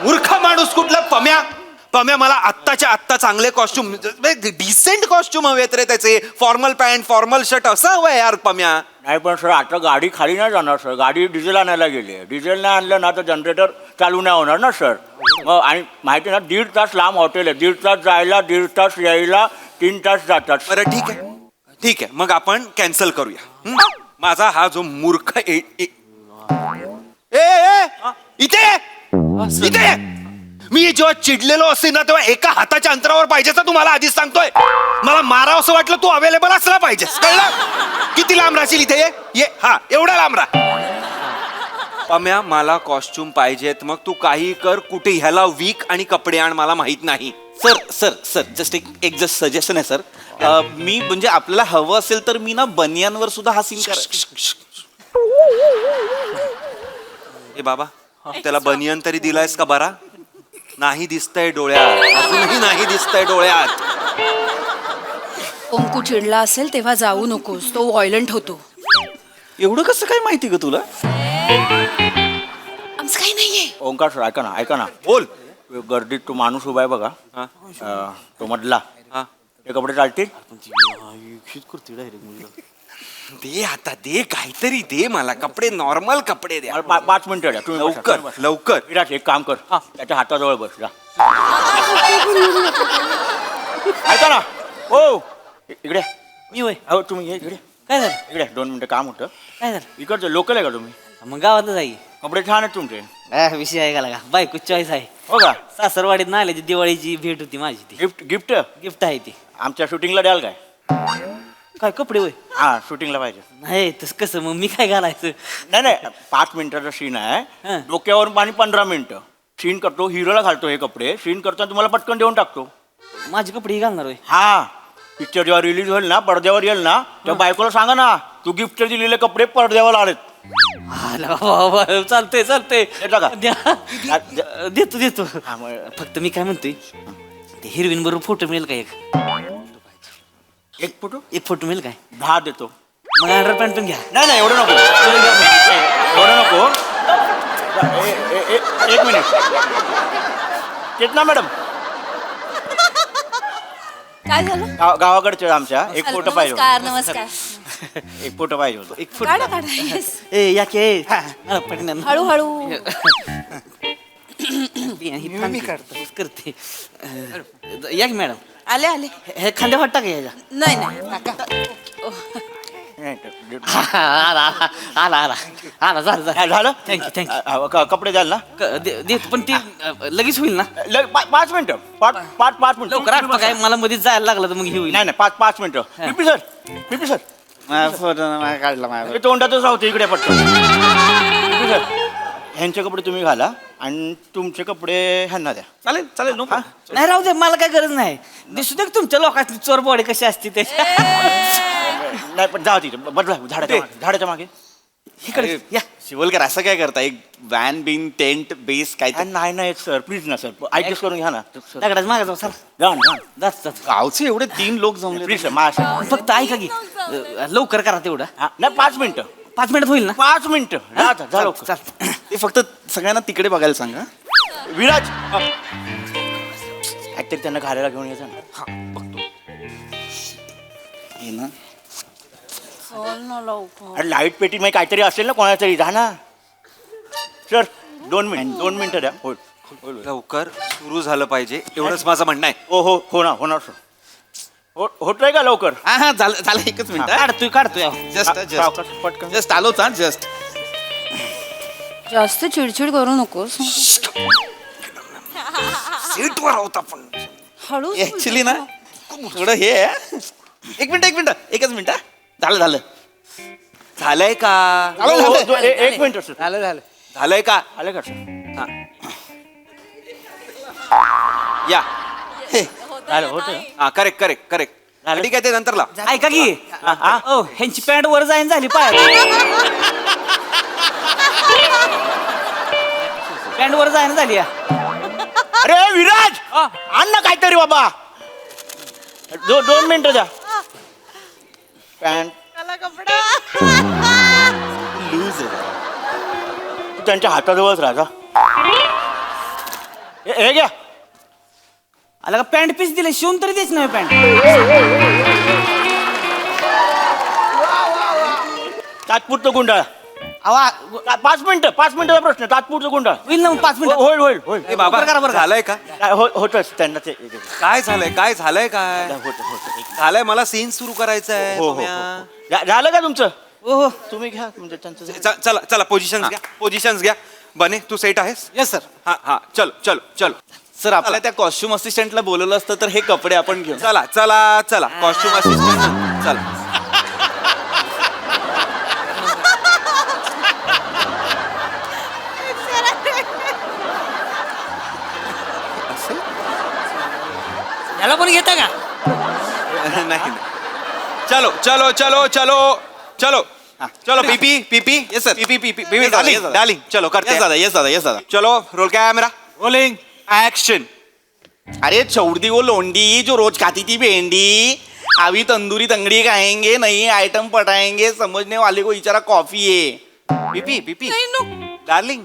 मूर्ख माणूस कुठला पम्या. पम्या मला आत्ताच्या आत्ता चांगले कॉस्ट्युम, डिसेंट कॉस्ट्युम हवेत रे त्याचे. फॉर्मल पॅन्ट फॉर्मल शर्ट असं हवंय यार पम्या. नाही पण सर आता गाडी खाली नाही जाणार सर, गाडी डिझेल आणायला गेली आहे. डिझेल नाही आणलं ना तर जनरेटर चालू नाही होणार ना सर. मग आणि माहिती ना 1.5 तास लांब हॉटेल आहे, 1.5 तास जायला 1.5 तास यायला 3 तास जातात. बरं ठीक आहे ठीक आहे, मग आपण कॅन्सल करूया. माझा हा जो मूर्ख ए ए ए इथे इथे मी जेव्हा चिडलेलो असेल ना तेव्हा एका हाताच्या अंतरावर पाहिजेच, तुम्हाला आधीच सांगतोय. मला मारावं असं वाटलं तू अवेलेबल असला पाहिजेस, कळलं? किती लांब राहशील इथे? ये हा एवढा लांब राहा. पम्या मला कॉस्ट्युम पाहिजेत, मग तू काही कर कुठे. ह्याला वीक आणि कपडे आण, मला माहित नाही. सर सर सर जस्ट एक जस्ट सजेशन आहे सर. मी म्हणजे आपल्याला हवं असेल तर मी ना बनियांवर सुद्धा हा सीन ए बाबा, त्याला बनियन तरी दिलायस का? बरा नाही दिसतंय डोळ्यात, अजूनही नाही दिसतंय डोळ्यात. ओंकू चिडला असेल तेव्हा जाऊ नकोस, तो व्हायलंट होतो. एवढं कसं काय माहिती का तुला? आमचं काही नाहीये. ओंकार सर ऐका ना बोल. गर्दीत तो माणूस उभा आहे बघा, तो मधला. हे कपडे चालतील? दे आता, दे काहीतरी दे मला. कपडे नॉर्मल कपडे द्या. 5 मिनिटं द्या तुम्ही. लवकर लवकर. विराज एक काम कर, त्याच्या हाताजवळ बस जा. ऐका ना हो, इकडे मी होय. हो तुम्ही ये इकडे. काय झालं? इकडे 2 मिनिटं काम होतं. काय झालं? इकडचं लोकल आहे का तुम्ही? मग गावातलं जाई. कपडे छान आहेत तुमचे. विषय आहे का लागा, बायको चॉईस आहे. हो का? सासरवाडीत ना आल्याची दिवाळीची भेट होती माझी, ती गिफ्ट गिफ्ट गिफ्ट आहे ती. आमच्या शूटिंगला द्याल काय? काय कपडे होय? हा शूटिंगला पाहिजे. नाही तसं कसं, मग मी काय घालायचं? नाही 5 मिनिटाचा सीन आहे. हं. डोक्यावर पाणी 15 मिनिटं. सीन करतो, हिरोला घालतो हे कपडे. सीन करतो तुम्हाला पटकन देऊन टाकतो. माझे कपडे घालणार होय? हा पिक्चर जेव्हा रिलीज होईल ना, पडद्यावर येईल ना, तेव्हा बायकोला सांगा ना तू गिफ्ट दिलेले कपडे पडद्यावर आलेत. चालतंय चालतंय, येतं का? देतो देतो. हा, मग फक्त मी काय म्हणतोय, ते हिरवीन बरोबर फोटो मिळेल का? एक फोटो एक फोटो मिळेल काय? 10 देतो. मग अंडर पॅन्ट पण घ्या. नाही एवढं नको, एवढं नको. एक मिनिट. चेतना मॅडम, काय झालं? गावाकडचे आमच्या एक फोटो पाहिजे होता. नमस्कार. एक फोटो पाहिजे होतो. एक फोटो काढा काढा. Yes. ए या की पटकन. हळूहळू. मी करते. या की मॅडम. आले आले. हे खांद्या वाटता का याच्या? नाही नाही काका. आला झालं. झालं? थँक्यू. कपडे द्याल ना? देतो पण ती लगेच होईल ना? 5 मिनिटं. 5 मिनिटं लवकर आठवतं काय, मला मध्येच जायला लागलं तर मग हे होईल. नाही 5 मिनिटं. पिपी सर काढला तोंडातच राहते इकडे पटकन. ह्यांचे कपडे तुम्ही घाला आणि तुमचे कपडे ह्यांना द्या. चालेल नो नाही राहू दे, मला काय गरज नाही. दिसू दे तुमच्या लोकांची चोर बॉडी कशी असते ते. नाही पण जाऊ तिथे बदला झाडाच्या मागे. इकडे या. शिवलकर असं काय करता? एक वॅन बिन टेंट बेस काय ते? नाही सर प्लीज ना सर, ऍडजस्ट करून घ्या ना. दगडाच मागे जाऊ सर. जा ना जात गावचे एवढे 3 लोक जमले. प्लीज माझ्या फक्त ऐका की, लवकर करा तेवढं. नाही 5 मिनिटं. 5 मिनिट होईल ना? 5 मिनिटं. जा लवकर. चाल. ते फक्त सगळ्यांना तिकडे बघायला सांगा. विराज ऍक्टर त्यांना घालायला घेऊन यायचं ना. ये ना अरे लाईट पेटी मध्ये काहीतरी असेल ना कोणाला तरी जा ना सर 2 मिनिटं द्या हो लवकर सुरू झालं पाहिजे एवढंच माझं म्हणणं आहे. हो होणार सर होतोय का लवकर हा हा झालं झालं एकच मिनिट काढतोय जस्ट सावकाश, पटकन. जस्ट आलोच हा जस्ट. जास्त चिडचिड करू नकोस सीटवर होता पण हळू ऍक्च्युली ना थोडं हे आहे. एक मिनिट एकच मिनिट हा. झालं झालंय का एक मिनिट सर झालंय का आलं का सर या झालं होतं हा करेक्ट ठीक आहे ते नंतर लाव. ऐका की ओ ह्यांची पॅन्ट वर जाईन झाली पाय पॅन्ट वर जाईन झाली या. अरे विराज आण ना काहीतरी बाबा 2 मिनिटं द्या पॅन्ट लूज तू त्यांच्या हाताजवळच राजा हे घ्या आला का पॅन्ट पीस दिले शिवून तरी देच नाही पॅन्ट तात्पुरतं गुंडाळ 5 मिनिटं प्रश्न तात्पुरतं गुंडाळ होईल ना मग 5 मिनिट होईल ए बाबा करा, बरं करा. झालंय का होतच त्यांना ते काय झालंय काय होत झालंय मला सीन सुरू करायचा आहे हो तुम्ही. झालं का तुमचं हो तुम्ही घ्या म्हणजे त्यांचं चला पोझिशन्स घ्या बने तू सेट आहेस. Yes sir. हा चलो सर आपल्या त्या कॉस्ट्युम असिस्टंटला बोलवलं असतं तर हे कपडे आपण घेऊ. चला कॉस्ट्युम असिस्टंट चला याला पण घेता का नाही चलो पीपी Yes, sir. पीपी Yes, sir. डार्लिंग चलो करते येस दादा चलो रोल कैमरा रोलिंग एक्शन. अरे चौड़ी वो लोंडी जो रोज खाती थी भेंडी अभी तंदूरी तंगड़ी खाएंगे नई आइटम पटाएंगे समझने वाले को इचारा कॉफी है. पीपी डार्लिंग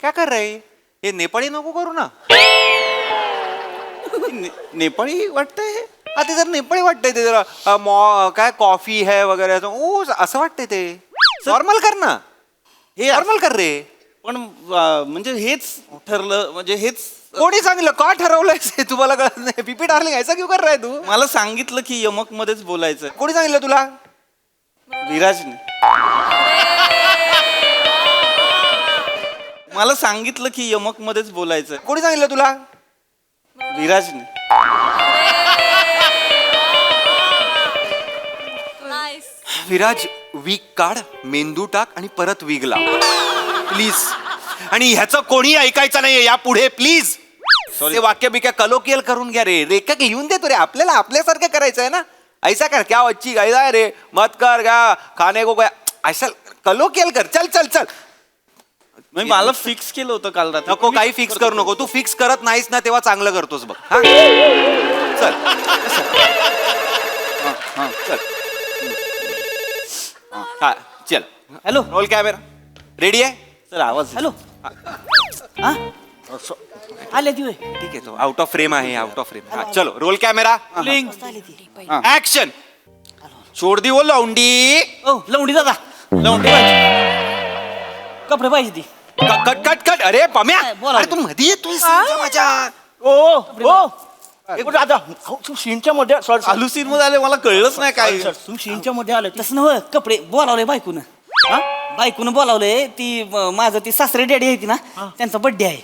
क्या कर रहे हे नेपाळी नको करू ना. नेपाळी वाटतंय. ते जर नेपाळी वाटतंय ते जरा काय कॉफी है वगैरे असं वाटतंय ते नॉर्मल कर ना हे नॉर्मल कर रे. पण म्हणजे हेच ठरलं म्हणजे हेच कोणी सांगितलं का ठरवलंय तुम्हाला कळत नाही. पीपी डार्लिंग ऐसा क्यों कर रहा है तू. मला सांगितलं की यमक मध्येच बोलायचं. कोणी सांगितलं तुला. विराजने मला सांगितलं की यमक मध्येच बोलायचं. कोणी सांगितलं तुला. विराजने विराज वीक काढ मेंदू टाक आणि परत वीग लाव प्लीज. आणि ह्याचं कोणी ऐकायचं नाहीये या पुढे प्लीज. ते वाक्य बिक्या कलोकियल करून घ्या रे. रेखक लिहून देतो रे आपल्याला आपल्यासारखं करायचं आहे ना. ऐसा कर क्या अच्छी गाय रे मत कर क्या खाने को क्या ऐसा कलोकियल कर. चल म्हणजे मला फिक्स केलं होतं काल रात्री. नको काही फिक्स करू नको. तू फिक्स करत नाहीस ना तेव्हा चांगलं करतोस बघ. हा चल चल हा चल हॅलो रोल कॅमेरा रेडी आहे. सर आवाज हॅलो हा आले ती होय. ठीक आहे तो आउट ऑफ फ्रेम आहे आउट ऑफ फ्रेम. चलो रोल कॅमेरा ऍक्शन. छोड़ दी वो लौंडी. ओ लवंडी दादा लौंडी पाहिजे. कपडे पाहिजे ती कट अरे पम्या बोला. अरे तू मध्ये येतोय माझ्या. दादा सीनच्या मध्ये चालू सीन मध्ये आले मला कळलंच नाही काय. तुम्ही सीनच्या मध्ये आले तसं नव्ह कपडे बोलावले बायकून बायकून बोलावले ती माझं ती सासरे डॅडी आहे ती ना त्यांचा बर्थडे आहे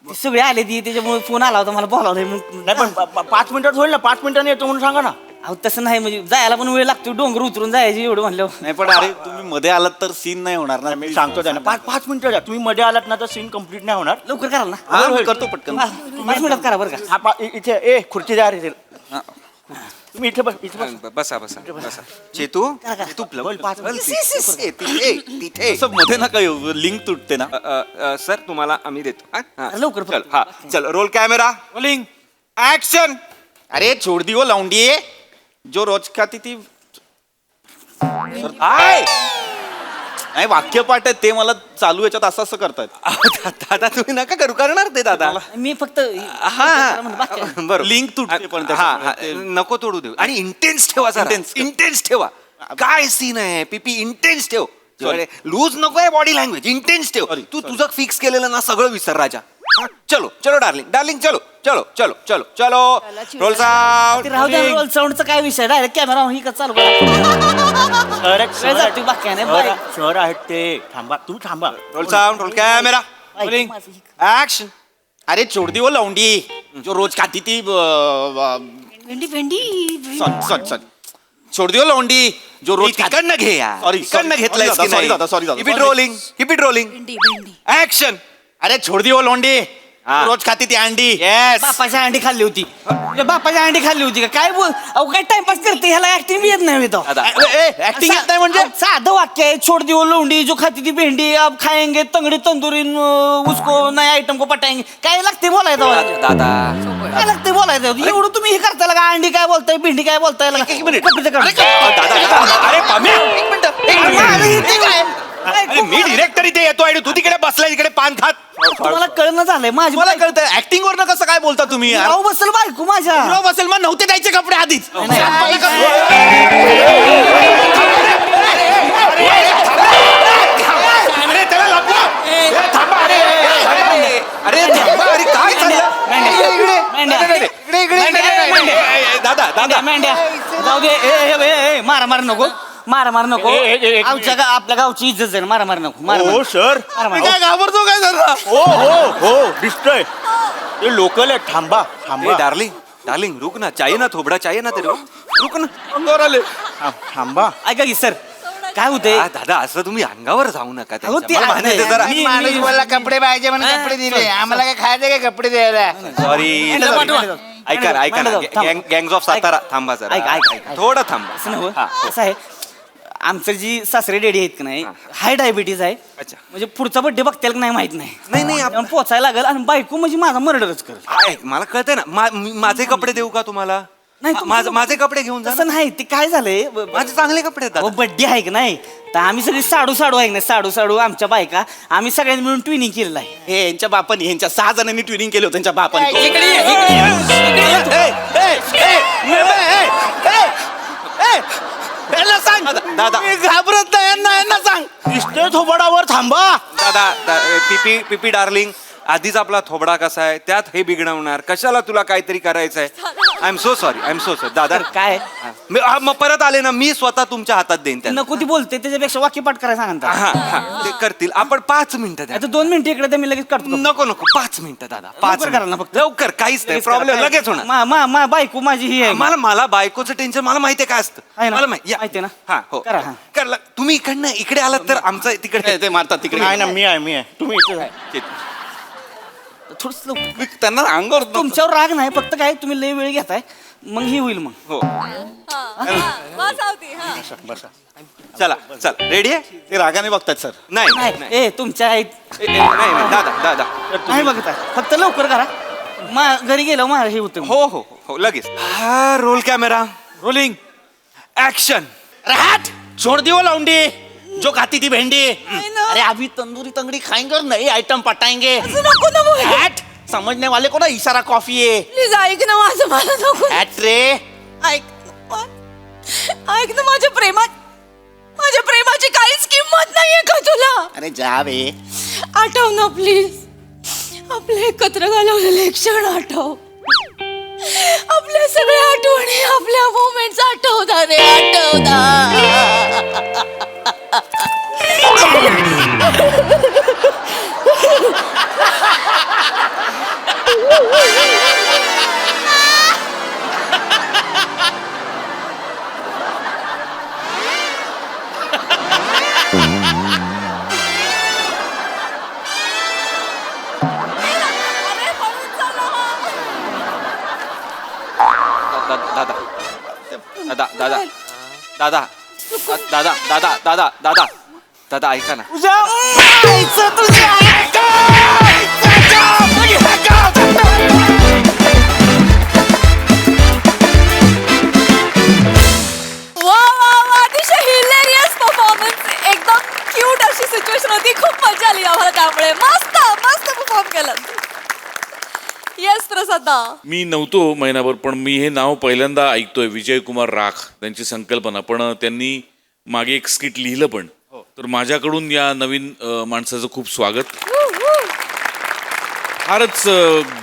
ते सगळे आले ती त्याच्यामुळे फोन आला होता मला बोलावलंय मग नाही पण 5 मिनिटात होईल ना 5 मिनिटांनी येतो म्हणून सांगा ना. अहो तसं नाही म्हणजे जायला पण वेळ लागतो डोंगर उतरून जायची एवढं म्हणलं नाही पण अरे तुम्ही मध्ये आलात तर सीन नाही होणार ना. मी सांगतो त्यांना 5 मिनिटं द्या. तुम्ही मध्ये आलात ना तर सीन कम्प्लीट नाही होणार. लवकर कराल ना हा, मी करतो पटकन. 5 मिनिटात करा बरं का इथे खुर्ची द्या रे. तुम्ही इथे बस बसा चेतू तिथे असं मध्ये नका येऊ लिंक तुटते ना. सर तुम्हाला आम्ही देतो हा? लवकर चल हा चल रोल कॅमेरा रोलिंग ऍक्शन. अरे छोड़ दी वो लौंडी जो रोज खाती थी. हाय नाही वाक्यपाठ आहे ते मला चालू याच्यात असं असं करतायत. दादा तुम्ही नका करू करणार ते दादा. मी फक्त हा बरोबर लिंक तुटते पण हा नको तोडू देऊ. आणि इंटेन्स ठेवा इंटेन्स ठेवा काय सीन आहे पीपी इंटेन्स ठेव लूज नको आहे बॉडी लँग्वेज इंटेन्स ठेव तू तुझं फिक्स केलेलं ना सगळं विसर राजा हा, चलो चलो डार्लिंग डार्लिंग चलो चलो चलो चलो चलो रोल ते राहू द्या रोल साऊंडचा काय विषय डायरेक्ट कॅमेरा ही का चालू काय जातोय बाक्याने बाय शहर आहेत ते थांबा तुम्ही थांबा role sound roll camera action अरे छोड़ दी वो लौंडी जो रोज खाती थी भेंडी भेंडी सॉरी छोड़ दी वो लौंडी जो रोज तिकडनं घे यार Sorry, तिकडनं sorry. घेतलंयस की Sorry, नाही दादा, sorry, दादा. Keep it rolling, keep it rolling. भेंडी भेंडी Action. अरे छोड़ दी वो लौंडी हाँ. रोज खाती थी अंडी Yes. बापाची अंडी खाल्ली होती बापाची अंडी खाल्ली होती का काय बोल अहो काय टाइमपास करते ह्याला ऍक्टिंग येत नाही तो दादा, ऍक्टिंग येत नाही म्हणजे साधं वाक्य आहे छोड़ दियो लोंडी जो खाती ती भेंडी अब खाएंगे तंगड़ी तंदूरी उसको नया आइटम को पटाएंगे काय लागते बोलायचं दादा काय लागते बोलायचं एवढं तुम्ही हे करताय का अंडी काय बोलताय भेंडी काय बोलताय एक मिनिट. कपडे काढ. दादा अरे पाम्या एक मिनिट अरे, हे काय? अरे मी डिरेक्टर इथे येतो आणि तू तिकडे बसलाय तिकडे पान खात तुम्हाला कळणं झालंय माझी मला कळतं ऍक्टिंग वरनं कसं काय बोलता तुम्ही यार राहू बसल बायको माझ्या राव असेल मग नव्हते द्यायचे कपडे आधीच अरे त्याला लपवा. ए, थांबा अरे अरे थांबा अरे काय चाललं मेंढ्या. दादा दादा मेंढ्या जाऊ दे मारा मार नको मारा मार नको आपल्या गावची इज्जत आहे मारा मार नको मारा हो सर काय घाबरतो काय झालं हो हो हो दिसतोय ते लोकल आहे थांबा ए थांबा डार्लिंग डार्लिंग रुक ना चाहिए ना थोबडा चाहिए ना तेरे को रुक ना अंगावर आले थांबा ऐका की सर काय होते दादा असं तुम्ही अंगावर जाऊ नका अहो, त्यांच्या. ते मला आहे. मान्य आहे ते जरा मी- माणूस बोलला कपडे पाहिजे म्हणून कपडे दिले आम्हाला काय खायचे काय कपडे द्यायला सॉरी ऐका ना ऐका ना गँग्स ऑफ सातारा थांबा ऐका, ऐका, जरा ऐका. थोडं असं थांबा नव्हं हा, हो. कसं आहे आमचं जी सासरे डेडी आहेत की नाही हाय डायबिटीज आहे अच्छा. म्हणजे पुढचा बड्डे बघताल की नाही माहित नाही नाही नाही आपण पोचायला लागेल आणि बायको म्हणजे माझा मर्डरच कर ऐक, मला कळतंय ना माझे कपडे देऊ का तुम्हाला नाही, माझे कपडे घेऊन जा ना. तसं नाही ते काय झालंय माझे चांगले कपडे आहेत दादा. बड्डे आहे की नाही तर आम्ही सगळी साडू साडू आहे की नाही साडू साडू आमच्या बायका आम्ही सगळ्यांनी मिळून ट्विनिंग केलेलं आहे हे यांच्या बापाने यांच्या 6 जणांनी ट्विनिंग केलं होतं त्यांच्या बापाने यांना सांग दादा. मी घाबरत नाही यांना सांग दिसतोय थोबडावर थांबा दादा पिपी पिपी डार्लिंग आधीच आपला थोबडा कसा आहे त्यात हे बिघडवणार कशाला तुला काहीतरी करायचं आहे आय एम सो सॉरी दादा काय मग परत आले ना मी स्वतः तुमच्या हातात देईन त्यांना नको ती बोलते त्याच्यापेक्षा वाक्यपाठ करायला सांगा हा हा ते करतील आपण 5 मिनिटं द्या आता 2 मिनिटं इकडे तर मी लगेच करतो नको नको 5 मिनिटं दादा 5 लवकर करा ना फक्त. लवकर काहीच नाही प्रॉब्लेम लगेच होणार मा बायको माझी ही आहे मला बायकोचं टेन्शन मला माहिती आहे काय असतं आहे ना? मला माहिती माहिती आहे ना? हा हो करा, हा. करला तुम्ही इकडनं इकडे आलात तर आमचं तिकडे ते मारतात तिकडे नाही ना मी आहे तुम्ही इथे आहे थोडस लवकर त्यांना अंगावर तुमच्यावर राग नाही फक्त काय तुम्ही लय वेळ घेताय मग ही होईल मग हो बस आवती हा बसा चला चला रेडी आहे ते रागाने बघतात सर नाही नाही नाही तुमच्या आहेत नाही दादा दादा नाही बघत आहे फक्त लवकर करा घरी गेलो मला हे होतं हो हो हो लगेच हा रोल कॅमेरा रोलिंग ऍक्शन राहत छोड़ दी वो लौंडी जो खाती थी भेंडी अरे अभी तंदूरी तंगड़ी खाएंगे और नए आइटम पटाएंगे नको ना बोल. हट, समझने वाले को ना इशारा कॉफी है प्लीज ऐक ना माझं मला नको हट रे ऐक ना माझ्या प्रेमाची काहीच किंमत नाहीये का तुला अरे जा बे आठव ना प्लीज आपले एकत्र घालवलेले क्षण आठव आपल्या सगळ्या आठवणी आपल्या मोमेंट्स आठवता रे आठवता दादा दादा दादा दादा दादा दादा दादा दादा दादा ऐका ना वा वा वा अतिशय हिलेरियस परफॉर्मन्स एकदम क्यूट अशी सिच्युएशन होती खूप मजा आली आम्हाला त्यामुळे मस्त मस्त परफॉर्म केलं येस प्रसाददा? मी नव्हतो महिनाभर, पण मी हे नाव पहिल्यांदा ऐकतोय, विजयकुमार राख त्यांची संकल्पना. पण त्यांनी मागे एक स्किट लिहिलं पण. तर माझ्याकडून या नवीन माणसाचं खूप स्वागत. फारच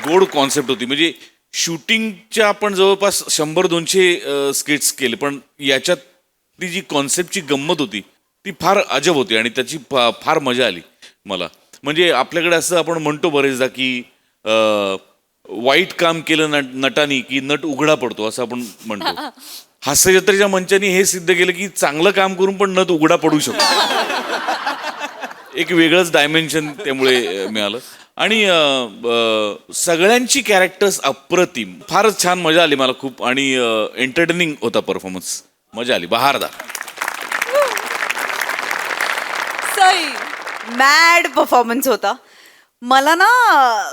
गोड कॉन्सेप्ट होती. म्हणजे शूटिंगच्या आपण जवळपास 100-200 स्किट्स केले, पण याच्यातली जी कॉन्सेप्टची गंमत होती ती फार अजब होती आणि त्याची फार मजा आली मला. म्हणजे आपल्याकडे असं आपण म्हणतो बरेचदा की वाईट काम केलं नटानी की नट उघडा पडतो, असं आपण म्हणतो. हास्य जत्रेच्या मंचाने हे सिद्ध केलं की चांगलं काम करून पण नट उघडा पडू शकतो. एक वेगळंच डायमेन्शन त्यामुळे मिळालं. आणि सगळ्यांची कॅरेक्टर्स अप्रतिम, फारच छान, मजा आली मला खूप. आणि एंटरटेनिंग होता परफॉर्मन्स, मजा आली, बहारदार. सई. मॅड परफॉर्मन्स होता. मला ना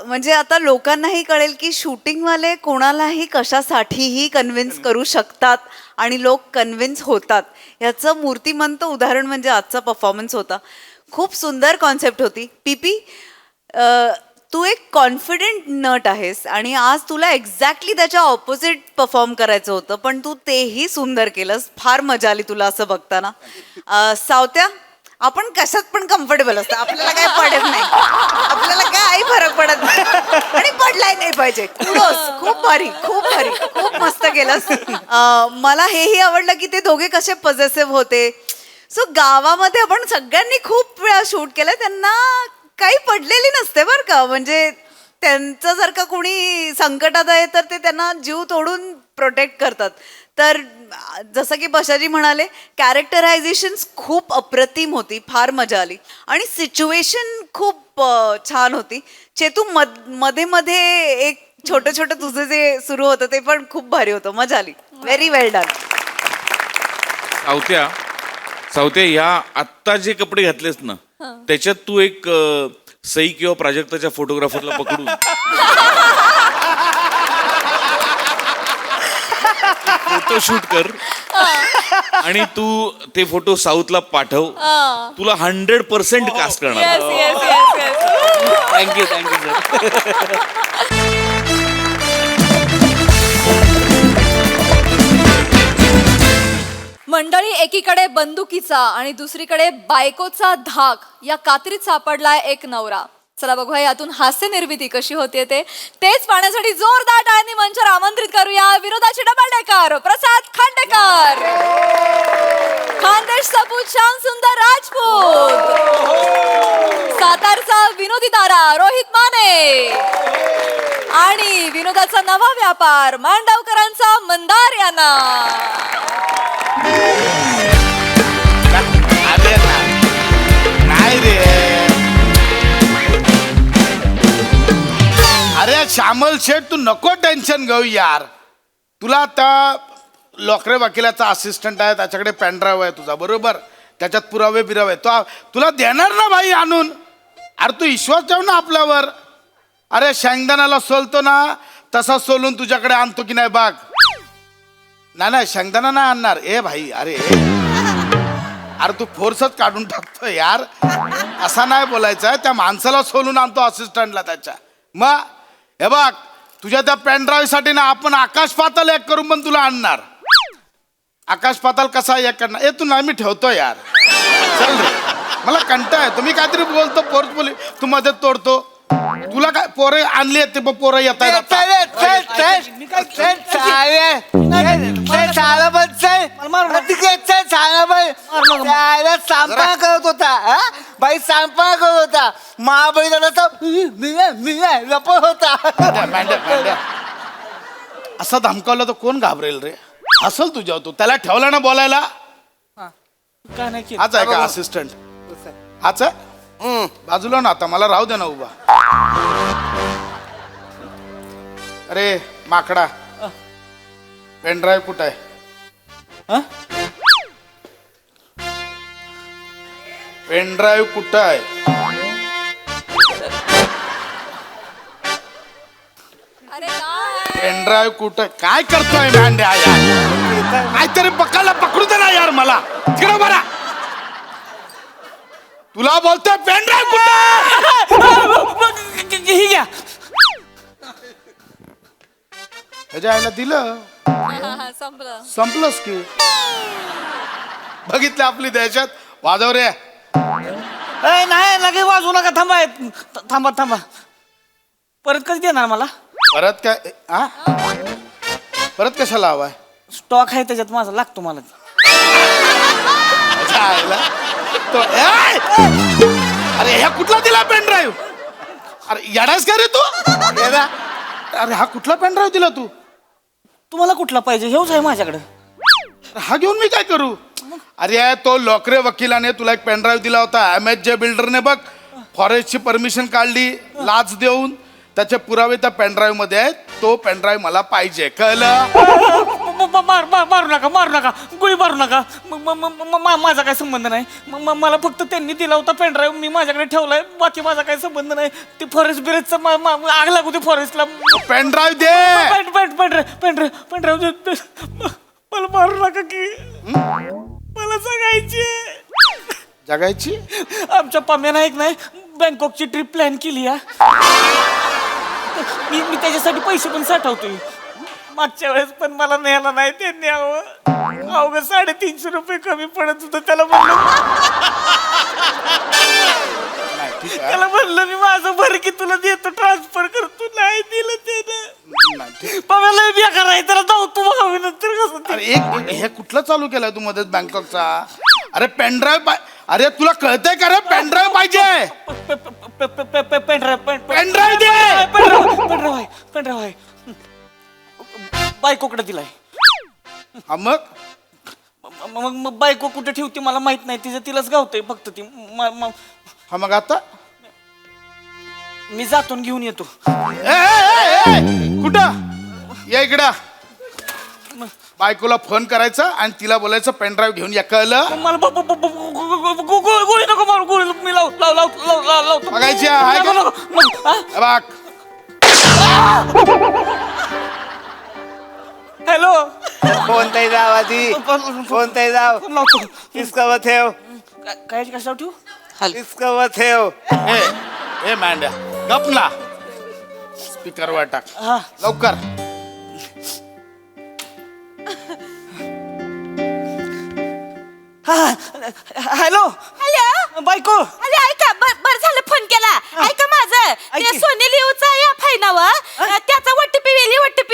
म्हणजे आता लोकांनाही कळेल की शूटिंगवाले कोणालाही कशासाठीही कन्व्हिन्स करू शकतात आणि लोक कन्व्हिन्स होतात. याचं मूर्तिमंत उदाहरण म्हणजे आजचा परफॉर्मन्स होता. खूप सुंदर कॉन्सेप्ट होती. पीपी, तू एक कॉन्फिडेंट नट आहेस आणि आज तुला एक्झॅक्टली त्याच्या ऑपोजिट परफॉर्म करायचं होतं, पण तू तेही सुंदर केलंस. फार मजा आली तुला असं बघताना. सावत्या, आपण कशात पण कम्फर्टेबल असतं, आपल्याला काय पडत नाही, आपल्याला काही फरक पडत नाही आणि पडलाय नाही पाहिजे. कुडोस, खूप भारी, खूप भारी, खूप मस्त केलंस. मला हेही आवडलं की ते दोघे कसे पॉझिटिव्ह होते. सो गावामध्ये आपण सगळ्यांनी खूप वेळा शूट केलं, त्यांना काही पडलेली नसते बरं का. म्हणजे त्यांचं जर का कोणी संकटात आहे तर ते त्यांना जीव तोडून प्रोटेक्ट करतात. तर जसं की बशाजी म्हणाले, कॅरेक्टरायझेशन खूप अप्रतिम होती, फार मजा आली आणि सिच्युएशन खूप छान होती. चेतू मध्ये मध्ये एक छोटं छोटं तुझं जे सुरू होतं ते पण खूप भारी होतं, मजा आली. व्हेरी वेल डन. सावत्या, या आत्ता जे कपडे घातलेस ना, त्याच्यात तू एक सई किंवा प्राजक्ताच्या फोटोग्राफरला पकडून फोटो शूट कर आणि तू ते फोटो साऊथला पाठव. तुला 100% कास्ट करणार. Thank you sir. मंडळी, एकीकडे बंदुकीचा आणि दुसरीकडे बायकोचा धाक या कात्रीत सापडलाय एक नवरा. चला बघूया यातून हास्य निर्मिती कशी होते तेच पाहण्यासाठी जोरदार टाळ्यांनी मंचावर आमंत्रित करूया विनोदाचे डबल डेकर प्रसाद खांडेकर, खानदेश सपूत श्याम सुंदर राजपूत, सातारचा विनोदी तारा रोहित माने आणि विनोदाचा नवा व्यापार मांडवकरांचा मंदार यांना. नाही रे, अरे श्यामल शेठ, तू नको टेन्शन घेऊ यार. तुला आता लोकरे वकिलाचा असिस्टंट आहे, त्याच्याकडे पेनड्राईव्ह आहे तुझा, बरोबर, त्याच्यात पुरावे बिरावे तुला देणार ना भाई आणून. अरे तू विश्वास ठेव ना आपल्यावर. अरे शेंगदाण्याला सोलतो ना तसा सोलून तुझ्याकडे आणतो की नाही बाग. नाही शेंगदाणा नाही आणणार. ए भाई, अरे तू फोर्सच काढून टाकतो यार, असा नाही बोलायचं. त्या माणसाला सोलून आणतो असिस्टंटला त्याच्या. मग हे बघ, तुझ्या त्या पेनड्राईव्ह साठी ना आपण आकाश पाताल एक करून पण तुला आणणार. आकाश पाताल कसा एक करणार. तू नाही, मी ठेवतो यार, चल रे, मला कंटाळ आहे. तुम्ही काहीतरी बोलतो फोर्सफुली, तू मध्ये तोडतो. तुला काय पोरं आणली आहेत, ते पोरं येत आहेत. सांपा करत होता बाई, सांपा करत होता. महाबळी लपत होता. असं धमकावलं तर कोण घाबरेल रे. हसल तुझ्या तू त्याला ठेवला ना बोलायला. हाच आहे का असिस्टंट? हाच आहे. बाजूला ना, आता मला राहू दे ना उभा. अरे माकडा, पेनड्राईव्ह कुठं आहे? पेनड्राईव्ह कुठं आहे? पेनड्राईव्ह कुठं? काय करतोय मांड्या यार? काहीतरी पकडू दे ना यार मला. तिकडे बरा, तुला बोलतोय पेनड्राईव्ह कुठं? ह्याच्या आईला दिलं संपलं. संपलंच की. बघितलं आपली दहशत. वाजव रे. ए, नाही लगे वाजू नका, थांबा थांबा थांबा. परत कधी देणार मला? परत काय हा परत कशाला हवाय? स्टॉक आहे त्याच्यात माझा, लागतो मला. ह्याच्या आईला अरे ह्या कुठला दिला पेन ड्राईव्ह? अरे येडास का रे तू? येडा. अरे हा कुठला पेन ड्राईव्ह दिला तू? तुम्हाला कुठला पाहिजे? हेच आहे माझ्याकडे. हा घेऊन मी काय करू? अरे तो लोकरे वकिलाने तुला एक पेन ड्राईव्ह दिला होता. MHJ बिल्डरने बघ फॉरेस्टची परमिशन काढली लाच देऊन. त्याचे पुरावे त्या पेन ड्राईव्ह मध्ये आहेत. तो पेन ड्राईव्ह मला पाहिजे, कळलं? मारू नका, मारू नका, गोळी मारू नका. माझा काय संबंध नाही. मला फक्त त्यांनी दिला होता पेन ड्राईव्ह, मी माझ्याकडे ठेवलाय. बाकी माझा काही संबंध नाही. ते फॉरेस्ट बिरेजचा आग लागू दे फॉरेस्टला. पेन ड्राईव्ह दे. पेन ड्राईव्ह मला मारू नका की. मला जगायची. जगायची? आमच्या पाम्यानं एक नाही बँकॉकची ट्रिप प्लॅन केली. मी त्याच्यासाठी पैसे पण साठवतोय. मागच्या वेळेस पण मला न्यायला नाही त्यांनी. अवघं 350 रुपये कमी पडत होतं. त्याला म्हणलं मी माझं भर की तुला देतो, ट्रान्सफर करतो. नाही दिलं त्यानं. पाम्याला बेकार आहे, त्याला जाऊ तू बघावी नंतर कसं. अरे एक हे कुठलं चालू केलंय तू मध्येच बँकॉकचा? अरे पेन ड्राईव्ह अरे तुला कळतंय का रे? पेन ड्राईव्ह पाहिजे. पेन ड्राईव्ह दे. पेन ड्राईव्ह आहे. बायकोकडे दिलाय. हा मग बायको कुठे ठेवते मला माहित नाही. तिचं तिलाच गावतंय फक्त ती. हा मग आता मी जातून घेऊन येतो. कुठं? या इकडं. बायकोला फोन करायचा आणि तिला बोलायचं पेन ड्राईव्ह घेऊन या, कळलं? मला गोळी नको मारू. गोळी मी लावतो. बघायची आहे का? बघ. हॅलो. कोणताही जाव आधी, कोणताही जाव. लावतो. इसकावर ठेव, काय कशावर ठेवू? इसकावर ठेव. ए मॅन्ड्या गप ना. स्पीकरवर टाक लवकर. हॅलो. बायको. अरे ऐका, बर झालं फोन केला. ऐका माझं ते सोनेली ॲप आहे ना त्याचा OTP वेली OTP.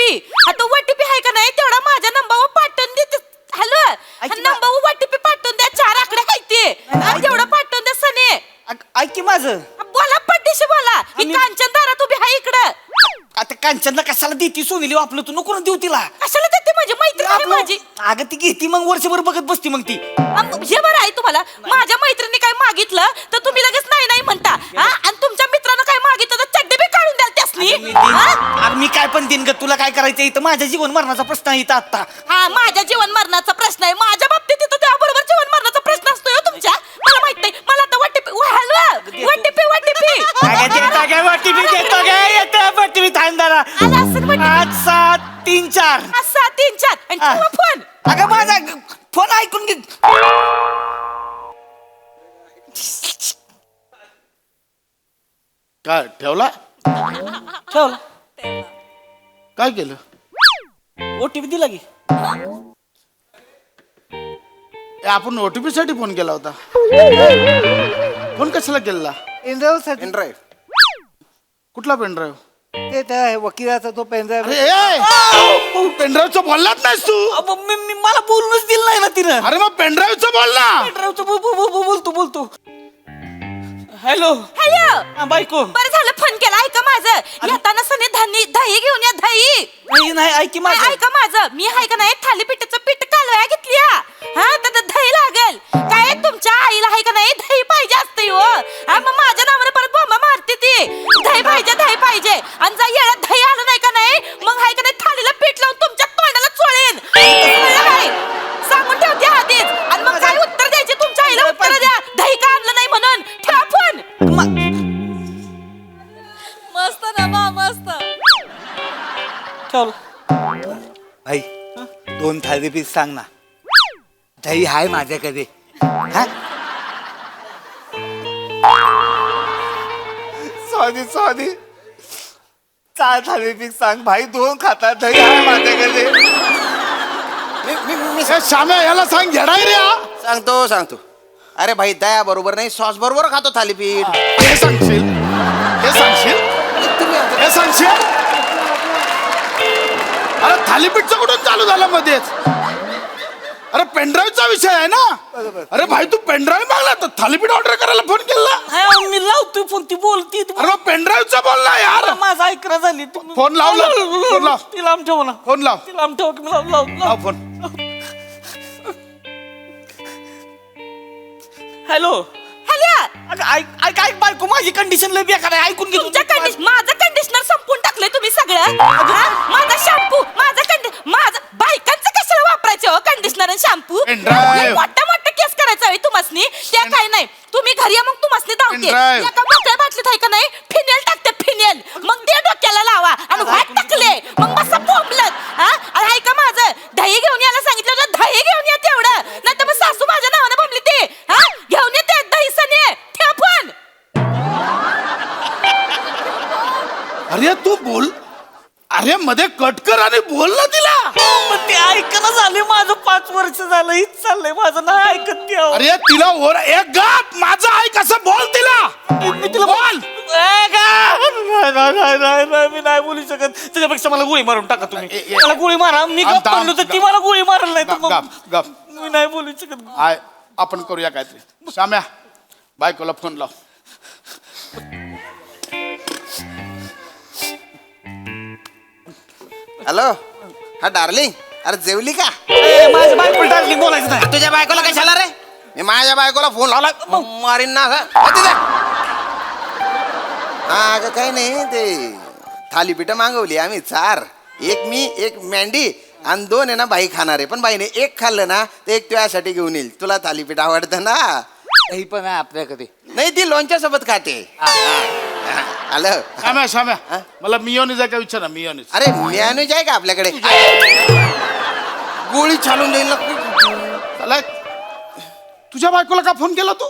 आता OTP आहे का नाही तेवढा माझ्या नंबरवर पाठवून देते. हॅलो नंबरवर OTP पाठवून द्या. 4 आकडे आहे ते. तेवढं पाठवून द्या सने. ऐक की माझं. बोला पट्टीशी बोला. ही कांचन दारात उभी आहे इकडं. आता कांचनला कशाला देती? सोनेली आपलं तू नको ना देऊ तिला. कशाला देते माझी मैत्रीण आहे माझी. अगं ती घेती मग वर्षभर बघत बसती मग ती. हे बरं आहे तुम्हाला. माझ्या मैत्रिणी काय मागितलं तर तुम्ही लगेच नाही नाही म्हणता. आणि तुमच्या मित्रानं काय मागितलं तर चड्डी बी काढून द्याल त्यासनी. अरे मी काय पण देईन ग. तुला काय करायचं इथं? माझ्या जीवन मरणाचा प्रश्न आहे इथं आता. हा माझ्या जीवन मरणाचा प्रश्न आहे. माझ्या बाबतीत इथं त्याबरोबर जीवन मरणाचा प्रश्न असतो हो तुमच्या. मला माहित नाही. मला आता OTP आला असेल OTP. 734. 734 आणि ठेवा फोन. अगं माझा फोन ऐकून घे. काय ठेवला? ठेवला. काय केलं? OTP दिला की. आपण OTP साठी फोन केला होता. फोन कशाला केला? Pen drive. कुठला पेन ड्राईव्ह? ते त्या वकिलाचा तो पेन ड्राईव्ह. अरे पेन ड्राईव्हचं बोललाच नाहीस तू. मला बोलूनच दिलं नाही ना तिनं. अरे मग पेन ड्राईव्हचं बोल ना. बोलतो. हॅलो. हॅलो बायको. बरं झालं फोन केला. ऐका माझं येताना सने दही घेऊन या. दही नाही ऐक की माझं. ऐका माझं. मी आहे का नाही थालीपीठाचं पीठ कालवाया घेतली. हा तर दही लागेल. काय तुमच्या आईला आहे का नाही दही पाहिजे असते हो. हा मग माझ्या नावाने परत बोंबा मारते ती. दही पाहिजे. आणि जर येळात दही आलं नाही का नाही मग आहे का नाही थालीला पीठ लावून तुमच्या तोंडाला चोळेन. सांगून ठेवते आधीच. आणि मग काय उत्तर द्यायचे तुमच्या आईला? उत्तर द्या. दही का आणलं नाही म्हणून. ठेवा फोन. मस्त ना बा, मस्त. ठेवलं. भाई 2 थालीपीठ सांग ना. दही हाय माझ्याकडे. सॉरी काय थालीपीठ सांग भाई, 2 खातात दही आहे माझ्याकडे. ए, श्याम्या याला सांग येडाय रे हा. सांगतो. अरे भाई दया बरोबर नाही, सॉस बरोबर खातो थालीपीठ. हे सांगशील अरे थालीपीठचं कुठून चालू झालं मध्येच? अरे पेनड्राईव्हचा विषय आहे ना. अरे भाई तू पेनड्राईव्ह मागला तर थालीपीठ ऑर्डर करायला फोन केला. हा, मी लावतोय फोन, ती बोलती अरे मग पेनड्राईव्हचा बोल ना यार. माझा ऐकणं झाली. फोन लाव. ती लांब ठेव ना, फोन लाव. ती लांब ठेव की मी लाव. लाव फोन. हॅलो. हॅलो. अगं, ऐक बायको, माझी कंडिशन लय बेकार आहे, ऐकून घे तू. माझं कंडिशनर संपून टाकलंय तुम्ही सगळं. माझा शॅम्पू, माझं बायकांचं कशाला वापरायचं हो कंडिशनर आणि शॅम्पू? Pendrive. मोठा केस करायचा हवी तुम्हासनी. त्या काय नाही, तुम्ही घरी या, मग तुम्हासनी धावते. Pendrive. एका मोठ्या बाटलीत आहे का नाही, फिनेल टाकते, फिनेल. मग ते डोक्याला लावा आणि वाट टाकले, मग बसा बोंबलत. आणि ऐका माझं, दही घेऊन यायला सांगितलं होतं, दही घेऊन या तेवढं. नाही तर मग सासू माझ्या नावानं बोंबली ते. घेऊन येते दही सने ठेव पण. अरे तू बोल. अरे मध्ये कट कर आणि बोल ना तिला. पण ते ऐकणं झाले, माझं 5 वर्ष झालं, हीच चाललंय माझं, नाही ऐकत ती अहो. अरे तिला एक गप माझं ऐक असं बोल तिला. मी तिला बोल. नाही, मी नाही बोलू शकत. त्याच्यापेक्षा मला गोळी मारून टाका तुम्ही. मला गोळी मारा, मी गप्प म्हणलो तर ती मला गोळी मारल, नाही तर मग गप मी नाही बोलू शकत. आपण करूया काहीतरी. श्याम्या बायकोला फोन लाव. हॅलो. हा डार्लिंग, अरे जेवली का? माझ्या बायको डार्लिंग बोलायचं नाही. तुझ्या बायकोला कशाला रे? मी माझ्या बायकोला फोन लावला, मारीन ना असं. हा अगं काही नाही, ते थालीपीठ मागवली आम्ही 4. एक मी, एक मँडी आणि 2 आहे ना बाई खाणार आहे. पण बाईने 1 खाल्लं ना तर 1 तुझ्यासाठी घेऊन येईल. तुला थालीपीठ आवडतं ना? दही पण आहे आपल्याकडे. नाही, ती लोणच्या सोबत खाते. आलं. श्याम्या मला मियोनीज आहे का विचार ना. मियोनीज. अरे मॅनेज आहे का आपल्याकडे? गोळी छालून देईल ना. तुझ्या बायकोला का फोन केला तू?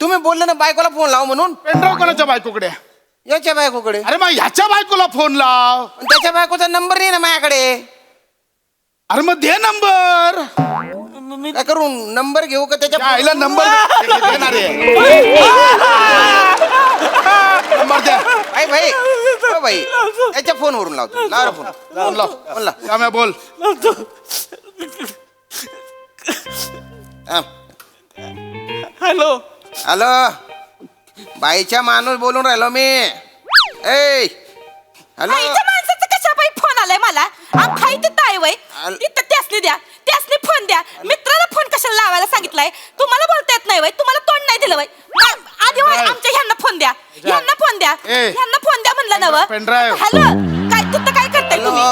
तुम्ही बोलले ना बायकोला फोन लाव म्हणून. पेनड्राईव्ह कोणाच्या बायकोकडे? याच्या बायकोकडे. अरे मग ह्याच्या बायकोला फोन लाव. त्याच्या बायकोचा नंबर नाही ना माझ्याकडे. अरे मग दे नंबर. काय करू, नंबर घेऊ का त्याच्या? आईला नंबर देणार आहे. नंबर द्या. भाई हो भाई, याच्या फोनवरून लावतो. लाव फोन. फोन लाव. फोन लाव. श्याम्या बोल. हॅलो. हॅलो. बाईच्या माणूस बोलून राहिलो मी. ए हॅलो. बाईच्या माणसाचं कशा बाई फोन आलाय मला? भाई तिथं आहे वय, तिथं त्यासनी द्या, त्यासनी फोन द्या. मित्राला फोन कशाला लावायला सांगितलाय? तुम्हाला बोलता येत नाही वय, तुम्हाला तोंड नाही दिलं वय. आधी वय आमच्या ह्यांना फोन द्या, ह्यांना फोन द्या, ह्यांना फोन द्या म्हणलं नव. पेनड्राईव्ह. हॅलो. काय तिथं काय करताय तुम्ही?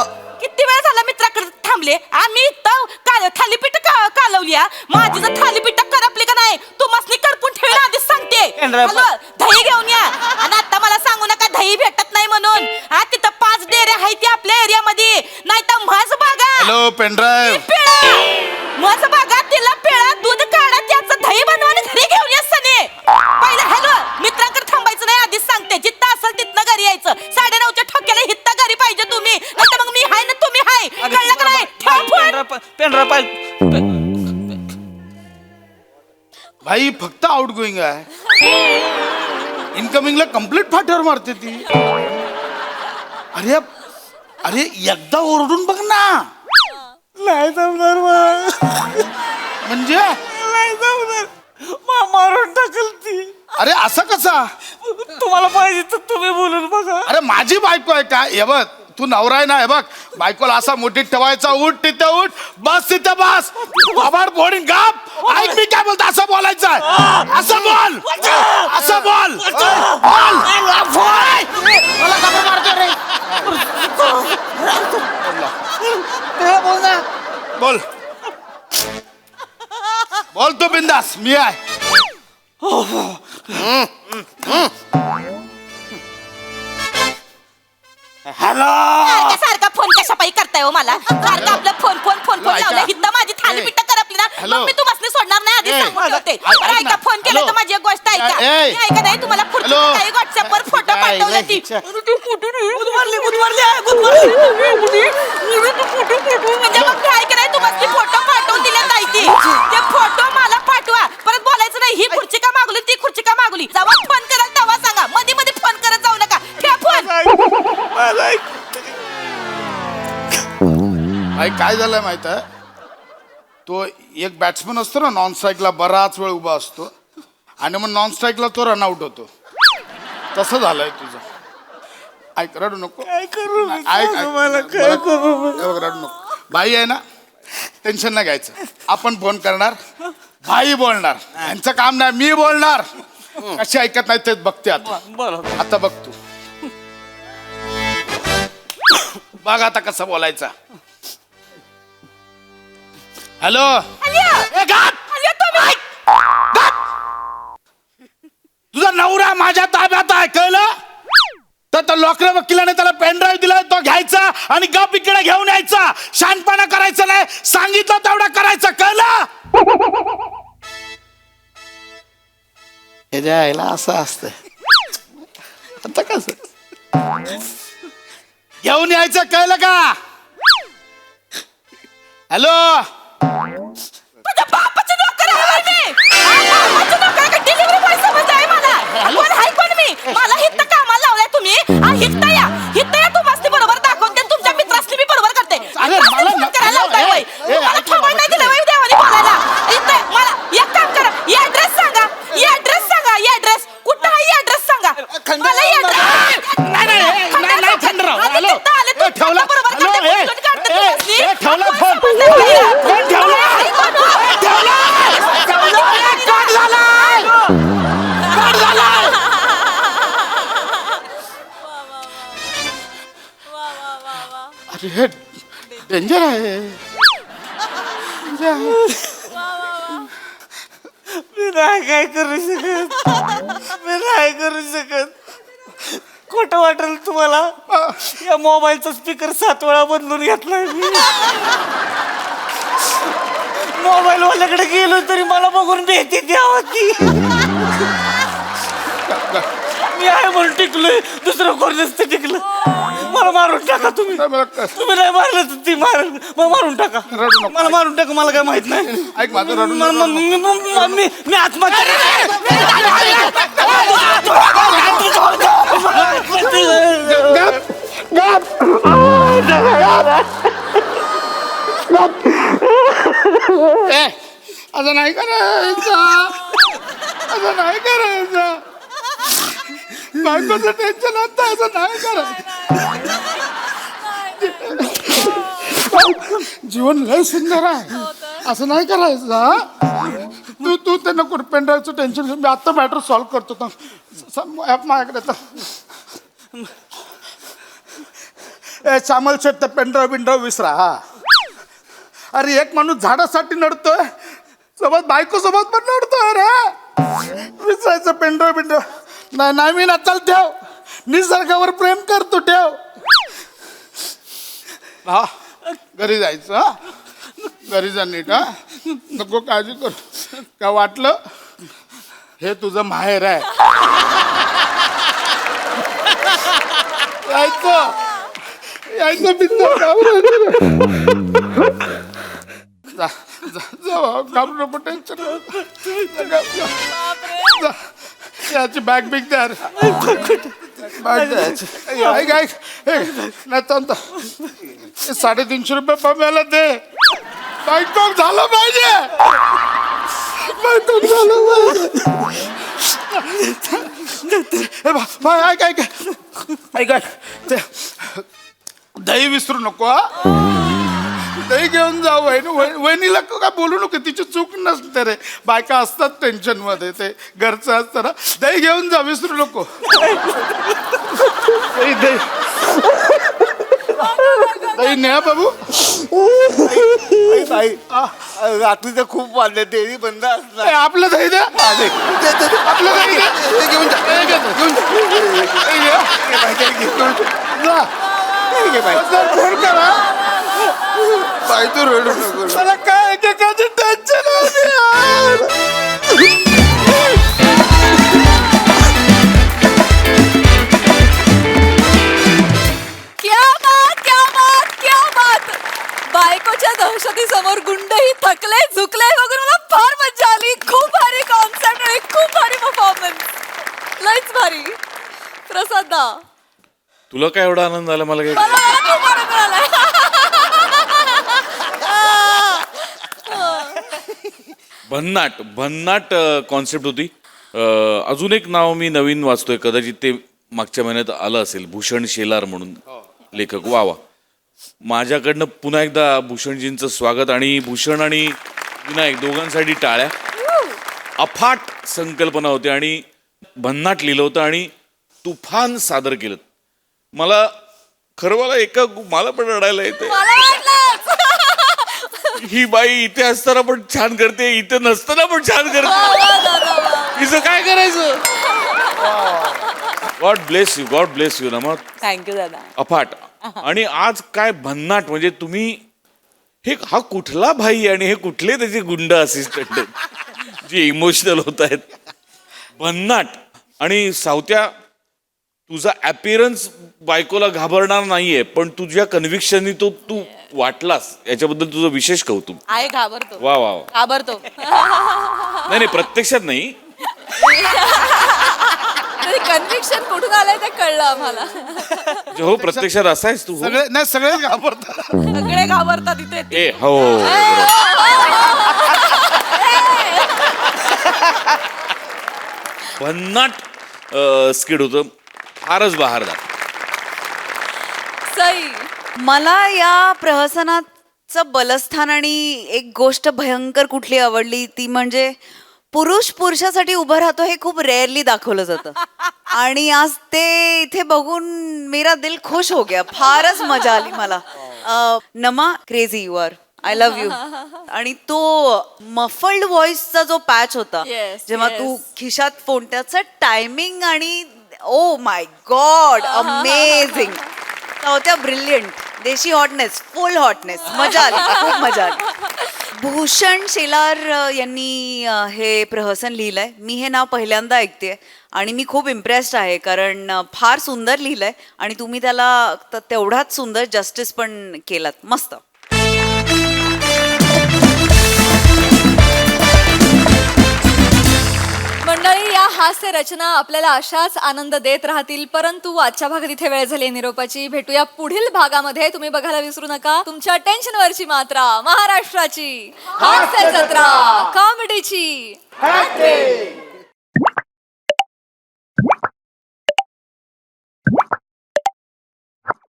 किती वेळ झाला मित्राकडे थांबले. आम्ही इथं थालीपीठ कालवली. माझी जर थालीपीठ करपली का नाही, तुम्हाला कडपून ठेवलं आधीच सांगते. हॅलो, दही घेऊन या. आणि आता मला सांगू नका दही भेटत नाही म्हणून. तिथं 5 डेरे आहेत ते आपल्या एरियामध्ये. नाही तर म्हस बागा. Hello pen drive. म्हस बागा, तिला पिळा, दूध काढा, त्याचं दही बनवा आणि घरी घेऊन या सने. पहिलं हॅलो, मित्रांकडे थांबायचं नाही, आधीच सांगते. जिथं असेल तिथनं घरी यायचं. 9:30च्या ठोक्याला हित्ता घरी पाहिजे तुम्ही. नाही तर मग मी हाय ना तुम्ही हाय. कळलं का नाही? ठेव फोन. पेनड्राईव्ह पाहिजे. भाई फक्त आउट गोईंग आहे. इनकमिंगला कम्प्लीट फाट्यावर मारते ती. अरे एकदा ओरडून बघ ना. नाही जमणार म्हणजे नाही जमणार. मारून टाकल ती. अरे असं कसा? तुम्हाला पाहिजे तर तुम्ही बोलून बघा. अरे माझी बायको आहे का? हे बघ, तू नवरा आहे ना. हे बघ, बायकोला असा मोठीत ठेवायचा. उठ तिथे उठ, बस तिथे बस. बाबाड बोर्डिंग गाप. ऐक मी काय बोलतो, असं बोलायचं आहे. असं बोल, असं बोल. मला का मारतो रे? बोल ना. बोल बोल तू बिंदास. मी आहे. हॅलो. सारखा फोन कशा पायी करताय हो मला? सारखा आपला फोन फोन फोन फोन लावला. हिथं माझी थालीपीठ करपली ना, हॅलो. मग मी तुम्हाला सोडणार नाही. आधी सांगून ठेवते. बरं ऐक ऐका, ना. फोन केला तर माझी एक गोष्ट ऐका. ए. मी ऐका नाही, तुम्हाला पुढच्या हॅलो. काही व्हॉट्सअपवर फोटो पाठवले ती. उद्वारली म्हणजे मग काय करायचं तू मस्त फोटो पाठवून दिले ताई ते फोटो मला पाठवा परत बोलायचं नाही ही खुर्ची का मागवली ती खुर्ची का मागवली जेव्हा फोन कराल तेव्हा सांगा मध्ये मध्ये फोन करत जाऊ नका ठेवा फोन भाई काय झालंय माहित आहे तो एक बॅट्समन असतो ना नॉन स्ट्राईकला बराच वेळ उभा असतो आणि मग नॉन स्ट्राईकला तो रनआउट होतो तसं झालंय तुझं ऐक रडू नको ऐक रडू नको भाई आहे ना टेन्शन नाही घ्यायचं आपण फोन करणार भाई बोलणार यांचं काम नाही मी बोलणार कशी ऐकत नाही तेच बघते आता बरोबर आता बघ तू बघ आता कसं बोलायचं हॅलो तुझा नवरा माझ्या ताब्यात आहे कळलं तर लॉकरे वकिलाने त्याला पेनड्राईव्ह दिलाय तो घ्यायचा आणि गप इकडे घेऊन यायचा शानपणा करायचं नाही सांगितलं तेवढं करायचं कळलं हे द्यायला असं असतं आता कसं घेऊन यायचं कळलं का हॅलो तुझ्या बापाचं नोकर आहे मी बापाचं नोकर आहे का डिलिव्हरी बॉय समज आहे मला कोण आहे कोण मी मला हित कामाला लावलाय तुम्ही हित या तू मस्ती बरोबर दाखवते आणि तुमच्या मित्रासनी मी बरोबर करते अरे मला फोन करायला लावताय वय तुम्हाला खबर नाही दिलं वय देवानी बोलायला इथं मला एक काम करा ही ऍड्रेस सांगा ही ऍड्रेस कुठं आहे ही ऍड्रेस सांगा मला ही ऍड्रेस नाही खंडराव हॅलो ठेवला ठेवला फोन अरे हे डेंजर आहे मी नाही काय करू शकत खोटं वाटेल तुम्हाला या मोबाईलचा स्पीकर 7 वेळा बदलून घेतलाय मी मोबाईल वाल्याकडे गेलो तरी मला बघून भीती द्यावं ती मी आहे म्हणून टिकलोय दुसरं कोण नसतं टिकलं मला मारून टाका तुम्ही नाही मारलं तर ती मारून टाका मला मारून टाका मला काय माहित नाही ऐक माझं रडू मी आत्महत्या असं नाही करायचं असं नाही करायचं बायकोचं टेन्शन असतं असं नाही करायचं जीवन लय सुंदर आहे असं नाही करायचं हा? तू ते नको पेनड्राईव्हचं टेन्शन मी आत्ता मॅटर सॉल्व्ह करतो माझ्याकडे चामल शेट पेनड्राईव्ह बिनड्राईव्ह विसरा हा अरे एक माणूस झाडासाठी नडतोय सोबत बायको सोबत पण नडतोय रे विसरायचं पेनड्राईव्ह बिनड्राईव्ह नाही मी ना चल ठेव निसर्गावर प्रेम करतो ठेव हा घरी जायचं हा घरी जा नीट हा नको काळजी करू का वाटलं हे तुझं माहेर आहे यायचं बिंदू घाबरू नको टेन्शन याची बॅग बिग द्या ऐक नाही तर 350 रुपये पम्याला दे बायकोक झालं पाहिजे बायकोक झालं पाहिजे ऐक दही विसरू नको हा दही घेऊन जाऊ वहिनीला काय बोलू नको तिची चूक नसते रे बायका असतात टेन्शन मध्ये ते घरचं असतं ना दही घेऊन जा विसरू नको दही न्या बाबू रात्री तर खूप वाढले डेअरी बंद असणार आपलं दही द्या आपलं दही द्या घेऊन जा फोन करा बाई तू रडू नको मला काय एकेकाची टेन्शन क्या दहशती समोर गुंडही थकले झुकले बघून मला फार मजा आली. खूप भारी कॉन्सेप्ट आणि खूप भारी परफॉर्मन्स, लयच भारी. प्रसाद दा, तुला काय एवढा आनंद झाला मला काय मला खूप आनंद आलाय. भन्नाट कॉन्सेप्ट होती. अजून एक नाव मी नवीन वाचतोय, कदाचित ते मागच्या महिन्यात आलं असेल, भूषण शेलार म्हणून लेखक. वा वा. माझ्याकडनं पुन्हा एकदा भूषणजींचं स्वागत. आणि भूषण आणि विनायक दोघांसाठी टाळ्या. अफाट संकल्पना होती आणि भन्नाट लिहिलं होतं आणि तुफान सादर केलं. मला खरं मला पण रडायला येते. ही बाई इथे असताना पण छान करते, इथे नसताना पण छान करते. हिचं काय करायचं. गॉड ब्लेस यू नमा. थँक्यू दादा. अफाट. आणि आज काय भन्नाट, म्हणजे तुम्ही हा कुठला भाई आणि हे कुठले त्याचे गुंड असिस्टंट जे इमोशनल होत आहेत. भन्नाट. आणि सावत्या, तुझा अपीअरन्स बायकोला घाबरणार नाहीये, पण तुझ्या कन्व्हिक्शननी तू वाटलास, याच्याबद्दल तुझं विशेष कौतुक. आहे घाबरतो. वा वा. घाबरतो. नाही प्रत्यक्षात नाही. कन्व्हिक्शन कुठून आलंय ते कळलं आम्हाला. हो प्रत्यक्षात असायच तू. सगळेच घाबरतात. सगळे घाबरतात इथे. ए हो. भन्नाट स्किड होतं, फारच बहारदार. सई, मला या प्रहसनाचं बलस्थान आणि एक गोष्ट भयंकर कुठली आवडली ती म्हणजे पुरुष पुरुषासाठी उभं राहतो हे खूप रेअरली दाखवलं जातं. आणि आज ते इथे बघून मेरा दिल खुश हो गया. फारच मजा आली मला. नमा, crazy you are, I love you. आणि तो मफल्ड व्हॉइसचा जो पॅच होता Yes, जेव्हा yes. तू खिशात फोन, त्याचं टायमिंग आणि ओ माय गॉड, अमेझिंग. होत्या ब्रिलियंट. देशी हॉटनेस, फुल हॉटनेस. मजा आली, खूप मजा आली. भूषण शेलार यांनी हे प्रहसन लिहिलंय. मी हे नाव पहिल्यांदा ऐकते आणि मी खूप इम्प्रेस्ड आहे, कारण फार सुंदर लिहिलंय आणि तुम्ही त्याला तेवढाच सुंदर जस्टिस पण केलात. मस्त. मंडळी, या हास्य रचना आपल्याला अशाच आनंद देत राहतील. परंतु आजच्या भागात इथे वेळ झाली निरोपाची. भेटूया पुढील भागामध्ये. तुम्ही बघायला विसरू नका तुमच्या टेन्शनवरची मात्रा, महाराष्ट्राची हास्य जत्रा, कॉमेडीची